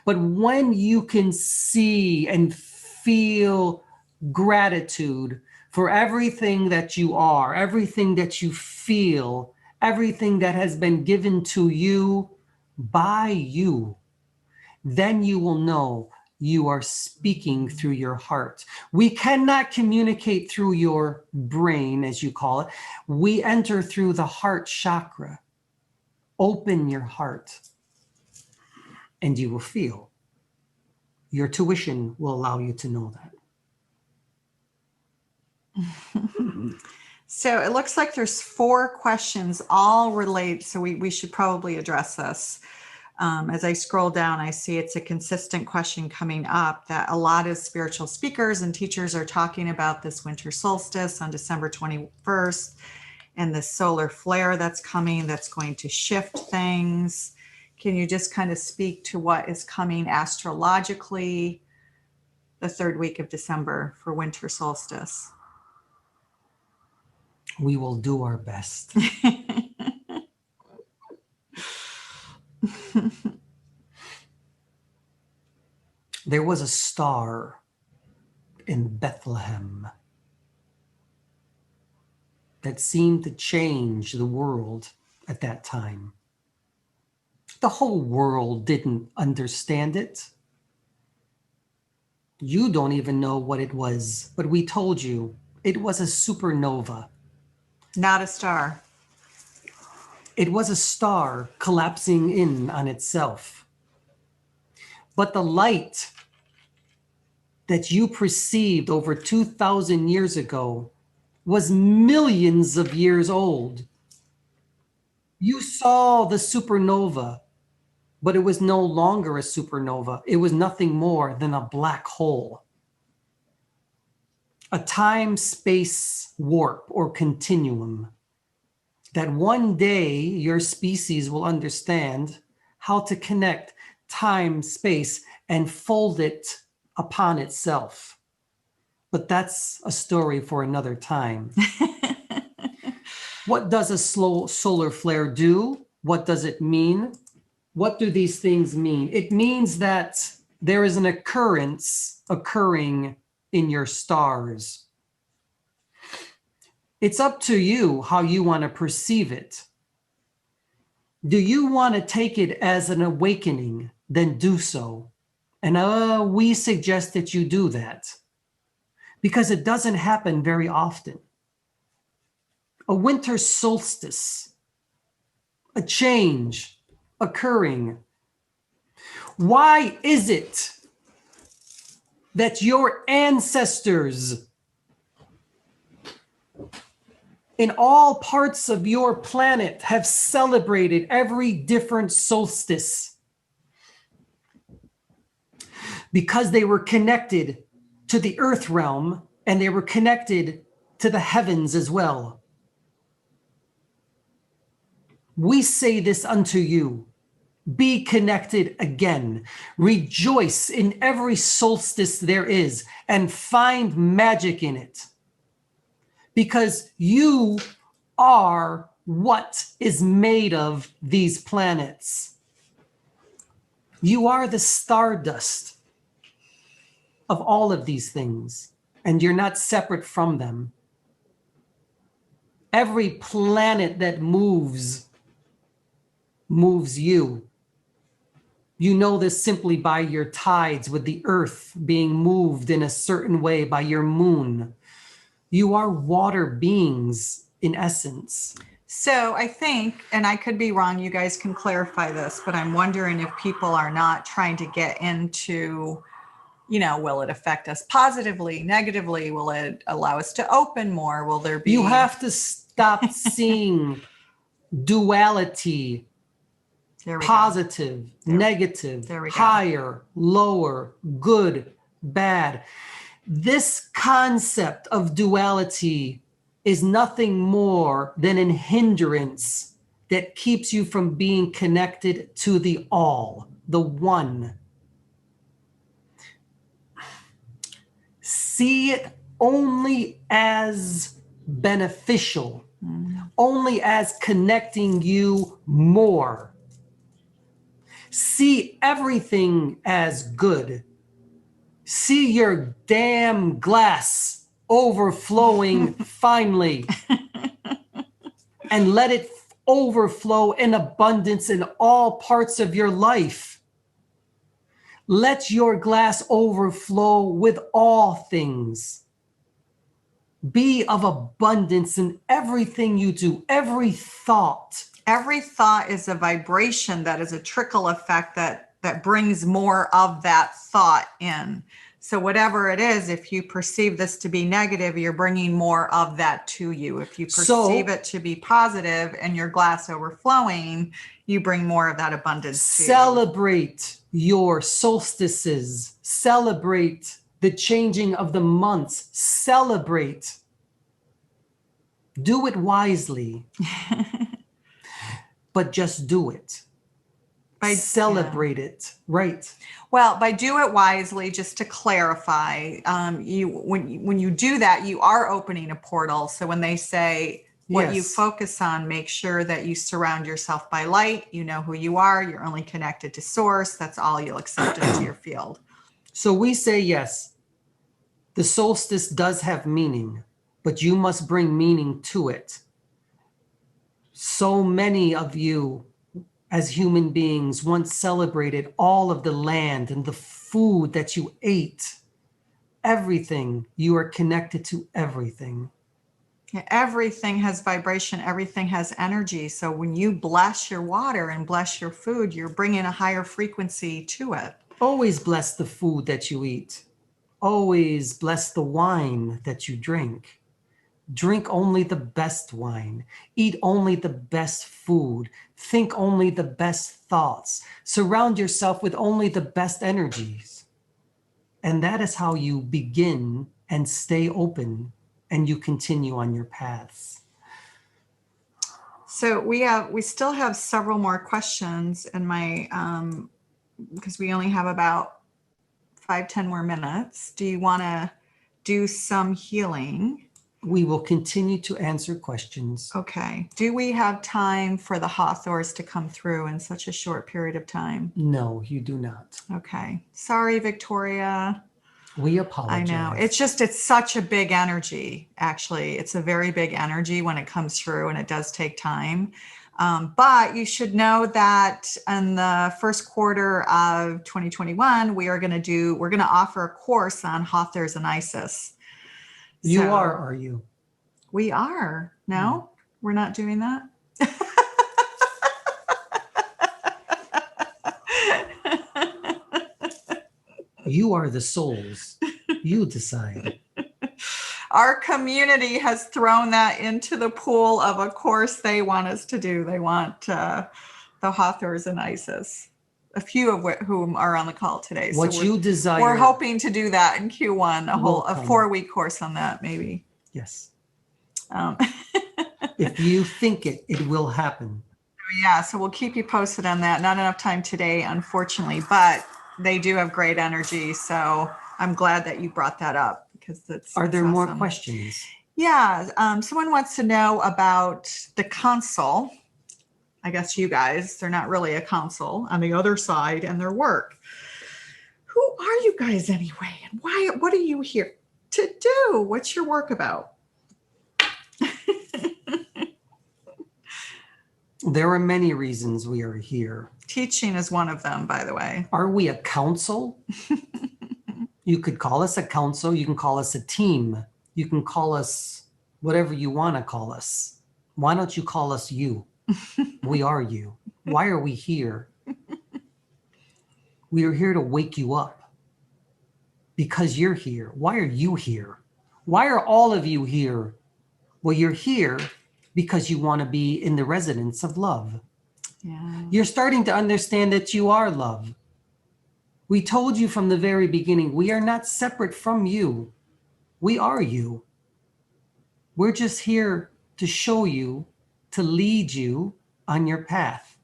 But when you can see and feel gratitude for everything that you are, everything that you feel, everything that has been given to you by you, then you will know you are speaking through your heart. We cannot communicate through your brain, as you call it. We enter through the heart chakra. Open your heart and you will feel. Your tuition will allow you to know that. So it looks like there's 4 questions all relate. So we should probably address this. As I scroll down, I see it's a consistent question coming up that a lot of spiritual speakers and teachers are talking about this winter solstice on December 21st and the solar flare that's coming that's going to shift things. Can you just kind of speak to what is coming astrologically the 3rd week of December for winter solstice? We will do our best. There was a star in Bethlehem that seemed to change the world at that time. The whole world didn't understand it. You don't even know what it was, but we told you it was a supernova. Not a star. It was a star collapsing in on itself. But the light that you perceived over 2,000 years ago was millions of years old. You saw the supernova, but it was no longer a supernova. It was nothing more than a black hole. A time-space warp or continuum that one day your species will understand how to connect time, space, and fold it upon itself. But that's a story for another time. What does a solar flare do? What does it mean? What do these things mean? It means that there is an occurrence occurring in your stars. It's up to you how you want to perceive it. Do you want to take it as an awakening? Then do so. And we suggest that you do that because it doesn't happen very often. A winter solstice, a change occurring. Why is it that your ancestors in all parts of your planet have celebrated every different solstice because they were connected to the earth realm and they were connected to the heavens as well. We say this unto you. Be connected again. Rejoice in every solstice there is and find magic in it. Because you are what is made of these planets. You are the stardust of all of these things, and you're not separate from them. Every planet that moves you. You know this simply by your tides, with the earth being moved in a certain way by your moon. You are water beings in essence. So I think, and I could be wrong, you guys can clarify this, but I'm wondering if people are not trying to get into, will it affect us positively, negatively? Will it allow us to open more? Will there be... You have to stop seeing duality. Positive, negative, higher, lower, good, bad. This concept of duality is nothing more than a hindrance that keeps you from being connected to the all, the one. See it only as beneficial, only as connecting you more. See everything as good. See your damn glass overflowing finally. And let it overflow in abundance in all parts of your life. Let your glass overflow with all things. Be of abundance in everything you do, every thought. Every thought is a vibration that is a trickle effect that brings more of that thought in. So whatever it is, if you perceive this to be negative, you're bringing more of that to you. If you perceive it to be positive and your glass overflowing, you bring more of that abundance to you. Celebrate your solstices. Celebrate the changing of the months. Celebrate. Do it wisely. But just do it. Celebrate it. Right. Well, by do it wisely, just to clarify, when you do that, you are opening a portal. So when they say what you focus on, make sure that you surround yourself by light. You know who you are. You're only connected to source. That's all you'll accept into your field. So we say, yes, the solstice does have meaning, but you must bring meaning to it. So many of you as human beings once celebrated all of the land and the food that you ate. Everything. You are connected to everything. Everything has vibration. Everything has energy. So when you bless your water and bless your food, you're bringing a higher frequency to it. Always bless the food that you eat. Always bless the wine that you drink. Drink only the best wine. Eat only the best food. Think only the best thoughts. Surround yourself with only the best energies. And that is how you begin and stay open and you continue on your paths. So we still have several more questions in my, because we only have about 5-10 more minutes. Do you want to do some healing? We will continue to answer questions. Okay. Do we have time for the Hawthorns to come through in such a short period of time? No, you do not. Okay. Sorry, Victoria. We apologize. I know. It's such a big energy, actually. It's a very big energy when it comes through, and it does take time. But you should know that in the first quarter of 2021, we're going to offer a course on Hawthorns and Isis. You are you? We are. No, we're not doing that. You are the souls. You decide. Our community has thrown that into the pool of a course they want us to do. They want the Hathors and Isis, a few of whom are on the call today. What you desire. We're hoping to do that in Q1, a 4-week course on that, maybe. Yes. If you think it, it will happen. Yeah, so we'll keep you posted on that. Not enough time today, unfortunately, but they do have great energy. So I'm glad that you brought that up because Are there more awesome. questions? Yeah, someone wants to know about the council. I guess you guys, they're not really a council on the other side and their work. Who are you guys anyway? And why? What are you here to do? What's your work about? There are many reasons we are here. Teaching is one of them, by the way. Are we a council? You could call us a council. You can call us a team. You can call us whatever you want to call us. Why don't you call us you? We are you. Why are we here? We are here to wake you up because you're here. Why are you here? Why are all of you here? Well, you're here because you want to be in the residence of love. Yeah. You're starting to understand that you are love. We told you from the very beginning, we are not separate from you. We are you. We're just here to show you, to lead you on your path.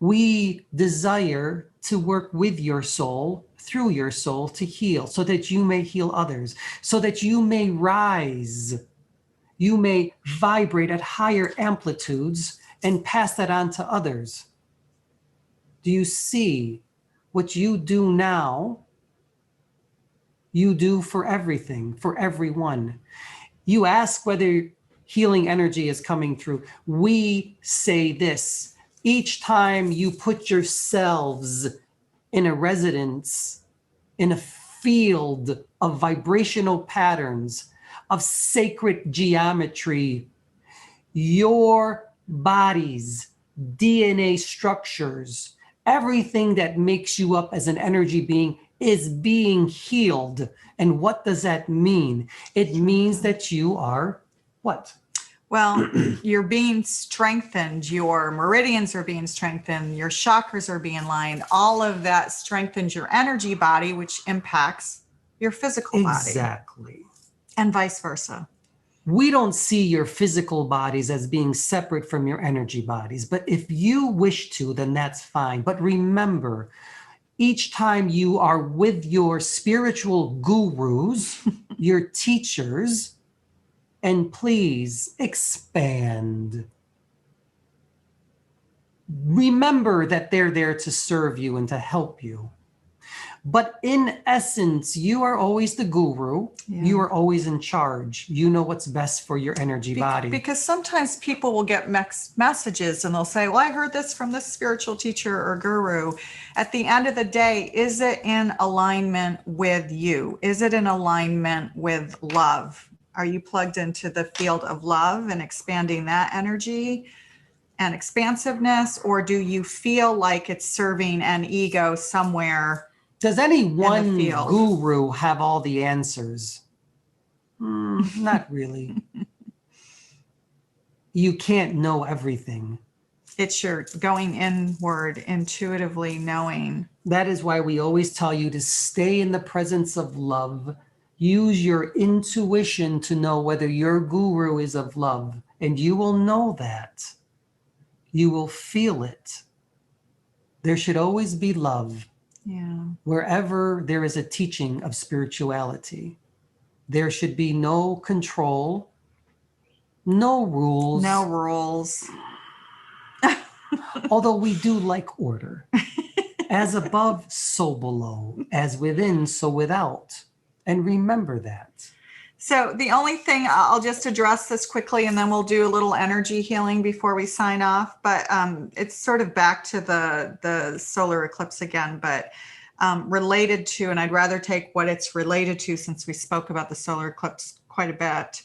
We desire to work with your soul, through your soul, to heal, so that you may heal others, so that you may rise. You may vibrate at higher amplitudes and pass that on to others. Do you see what you do now? You do for everything, for everyone. You ask whether healing energy is coming through. We say this. Each time you put yourselves in a resonance, in a field of vibrational patterns, of sacred geometry, your body's DNA structures, everything that makes you up as an energy being is being healed. And what does that mean? It means that you are what? Well, you're being strengthened. Your meridians are being strengthened. Your chakras are being lined. All of that strengthens your energy body, which impacts your physical body. Exactly. And vice versa. We don't see your physical bodies as being separate from your energy bodies, but if you wish to, then that's fine. But remember, each time you are with your spiritual gurus, your teachers, and please expand. Remember that they're there to serve you and to help you. But in essence, you are always the guru. Yeah. You are always in charge. You know what's best for your energy body. Because sometimes people will get mixed messages and they'll say, well, I heard this from this spiritual teacher or guru. At the end of the day, is it in alignment with you? Is it in alignment with love? Are you plugged into the field of love and expanding that energy and expansiveness? Or do you feel like it's serving an ego somewhere? Does any one guru have all the answers? Not really. You can't know everything. It's your going inward, intuitively knowing. That is why we always tell you to stay in the presence of love. Use your intuition to know whether your guru is of love. And you will know that. You will feel it. There should always be love. Yeah. Wherever there is a teaching of spirituality, there should be no control, no rules. No rules. Although we do like order. As above, so below. As within, so without. And remember that. So the only thing, I'll just address this quickly and then we'll do a little energy healing before we sign off. But it's sort of back to the solar eclipse again, but related to, and I'd rather take what it's related to since we spoke about the solar eclipse quite a bit.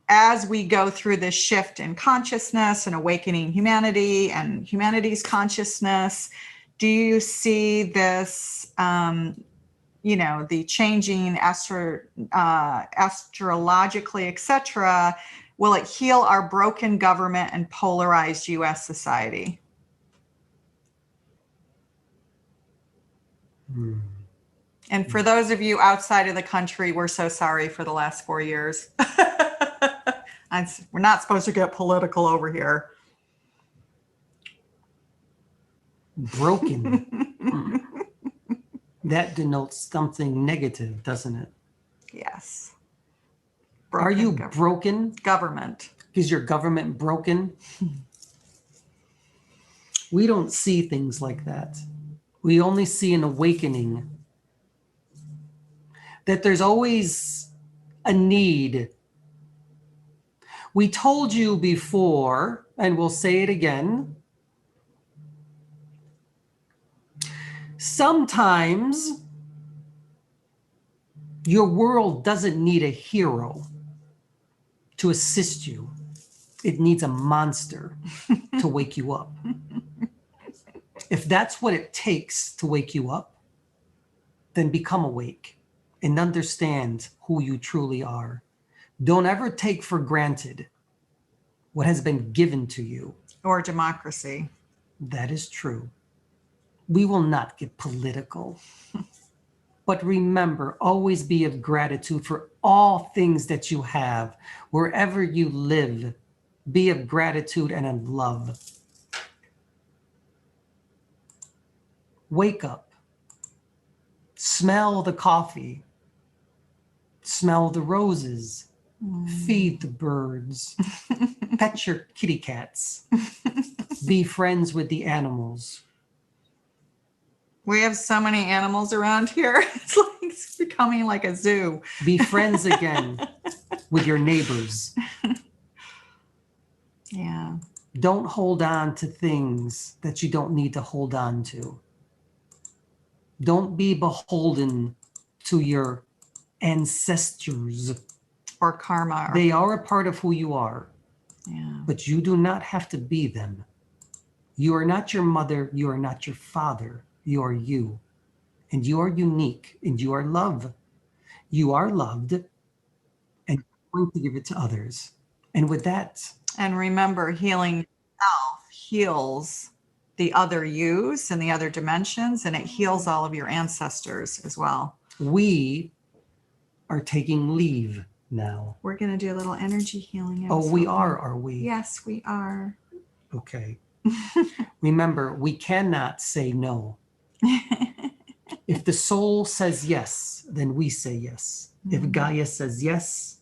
As we go through this shift in consciousness and awakening humanity and humanity's consciousness, do you see this the changing astrologically, etc., will it heal our broken government and polarized U.S. society? And for those of you outside of the country, we're so sorry for the last 4 years. We're not supposed to get political over here. Broken. That denotes something negative, doesn't it? Yes. Are you broken? Government. Is your government broken? We don't see things like that. We only see an awakening. That there's always a need. We told you before, and we'll say it again. Sometimes your world doesn't need a hero to assist you. It needs a monster to wake you up. If that's what it takes to wake you up, then become awake and understand who you truly are. Don't ever take for granted what has been given to you. Or democracy. That is true. We will not get political. But remember, always be of gratitude for all things that you have. Wherever you live, be of gratitude and of love. Wake up. Smell the coffee. Smell the roses. Feed the birds. Pet your kitty cats. Be friends with the animals. We have so many animals around here. It's becoming like a zoo. Be friends again with your neighbors. Yeah. Don't hold on to things that you don't need to hold on to. Don't be beholden to your ancestors. Or karma. They are a part of who you are. Yeah. But you do not have to be them. You are not your mother. You are not your father. You are you. And you are unique. And you are love. You are loved. And you're going to give it to others. And with that. And remember, healing yourself heals the other yous and the other dimensions. And it heals all of your ancestors as well. We are taking leave now. We're going to do a little energy healing. Oh, we are we? Yes, we are. Okay. Remember, we cannot say no. If the soul says yes, then we say yes. If Gaia says yes,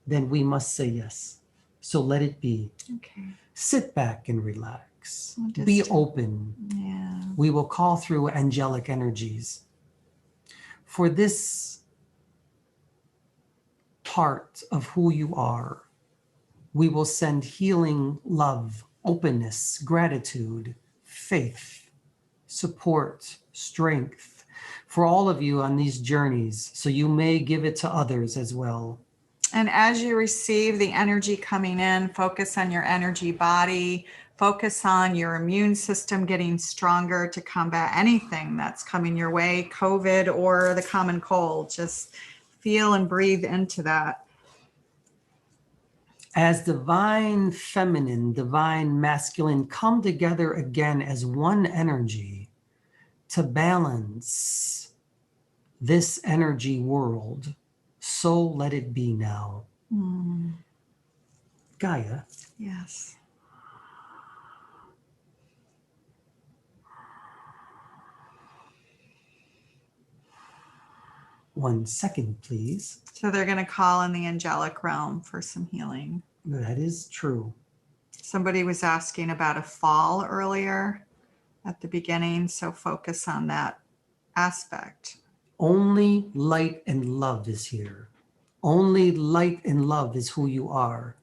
then we must say yes. So let it be. Okay. Sit back and relax. Be open. Yeah. We will call through angelic energies. For this part of who you are, we will send healing, love, openness, gratitude, faith, support, strength for all of you on these journeys, so you may give it to others as well. And as you receive the energy coming in, focus on your energy body, focus on your immune system getting stronger to combat anything that's coming your way, COVID or the common cold. Just feel and breathe into that. As divine feminine, divine masculine come together again as one energy to balance this energy world, so let it be now. Gaia. Yes. One second, please. So they're going to call in the angelic realm for some healing. That is true. Somebody was asking about a fall earlier at the beginning, so focus on that aspect. Only light and love is here. Only light and love is who you are.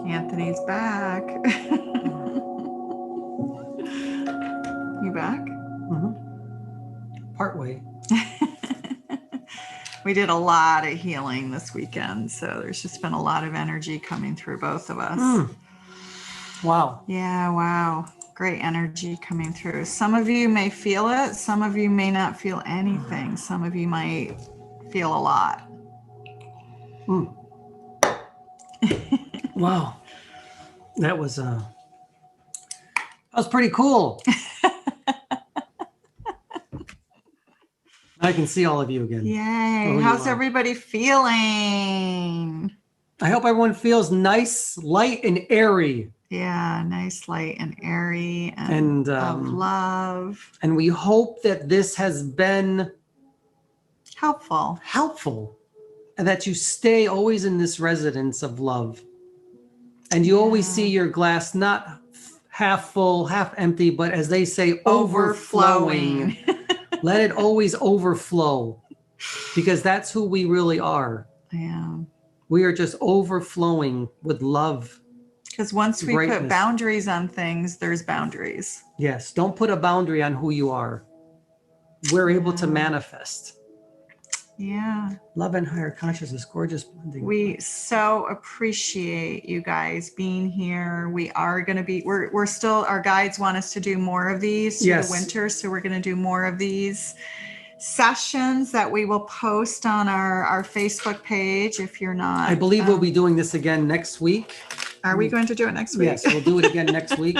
Anthony's back. You back? Mm-hmm. Partway. We did a lot of healing this weekend, so there's just been a lot of energy coming through both of us. Wow. Yeah, wow. Great energy coming through. Some of you may feel it. Some of you may not feel anything. Some of you might feel a lot. Wow. That was pretty cool. I can see all of you again. Yay. How's everybody feeling? I hope everyone feels nice, light, and airy. Yeah, nice, light, and airy, and of love. And we hope that this has been helpful, and that you stay always in this residence of love. And you always see your glass not half full, half empty, but as they say, overflowing. Let it always overflow, because that's who we really are. Yeah. We are just overflowing with love. Because once we put boundaries on things, there's boundaries. Yes. Don't put a boundary on who you are. We're able to manifest. Yeah. Love and higher consciousness, gorgeous blending. We so appreciate you guys being here. We are going to be, we're still, our guides want us to do more of these through the winter. So we're going to do more of these sessions that we will post on our Facebook page. If you're not, I believe we'll be doing this again next week. Are we going to do it next week? Yes, we'll do it again next week.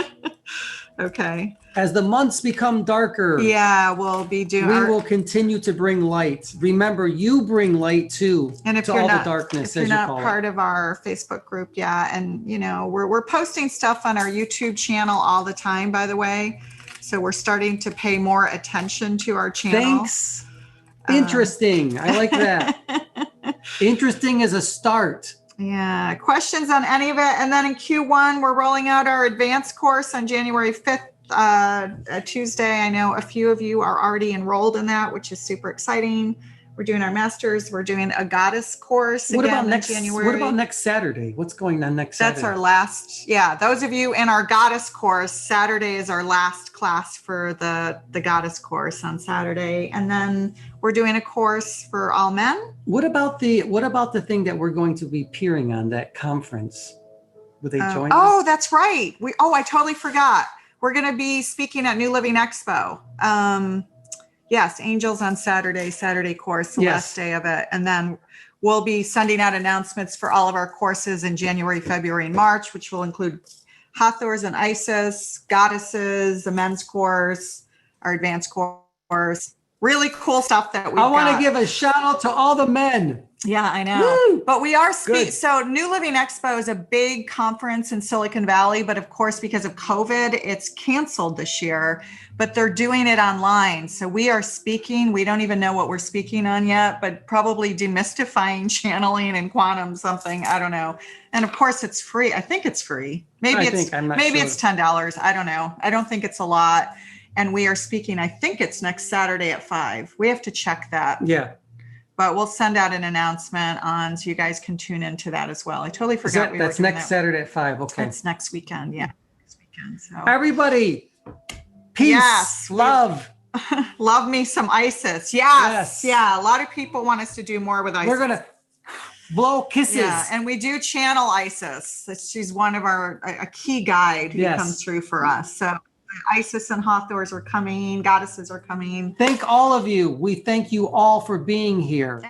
Okay. As the months become darker, we'll be doing. We will continue to bring light. Remember, you bring light too, and if to you're all not, the darkness. If you're not part of our Facebook group, and we're posting stuff on our YouTube channel all the time. By the way, so we're starting to pay more attention to our channel. Thanks. Interesting. I like that. Interesting is a start. Yeah. Questions on any of it, and then in Q1 we're rolling out our advanced course on January 5th. Tuesday. I know a few of you are already enrolled in that, which is super exciting. We're doing our masters. We're doing a goddess course. What about next January? What about next Saturday? What's going on next Saturday? That's our last. Yeah, those of you in our goddess course, Saturday is our last class for the goddess course on Saturday, and then we're doing a course for all men. What about the thing that we're going to be peering on, that conference? Would they join us? Oh, that's right. I totally forgot. We're going to be speaking at New Living Expo. Yes, Angels on Saturday course, the last day of it. And then we'll be sending out announcements for all of our courses in January, February, and March, which will include Hathors and Isis, Goddesses, the men's course, our advanced course. Really cool stuff that I want to give a shout out to all the men. Yeah, I know. Woo! But we are so New Living Expo is a big conference in Silicon Valley, but of course, because of COVID, it's canceled this year, but they're doing it online. So we are speaking. We don't even know what we're speaking on yet, but probably demystifying channeling and quantum something. I don't know. And of course it's free. I think it's free. Maybe it's $10. I don't know. I don't think it's a lot. And we are speaking, I think it's next Saturday at 5. We have to check that. Yeah. But we'll send out an announcement so you guys can tune into that as well. I totally forgot that's next Saturday at 5. Okay. It's next weekend. Yeah. Next weekend. So everybody, peace, love. Love me some Isis. Yes. Yeah. A lot of people want us to do more with Isis. We're going to blow kisses. Yeah. And we do channel Isis. She's one of a key guide who comes through for us. So Isis and Hathors are coming. Goddesses are coming. Thank all of you. We thank you all for being here.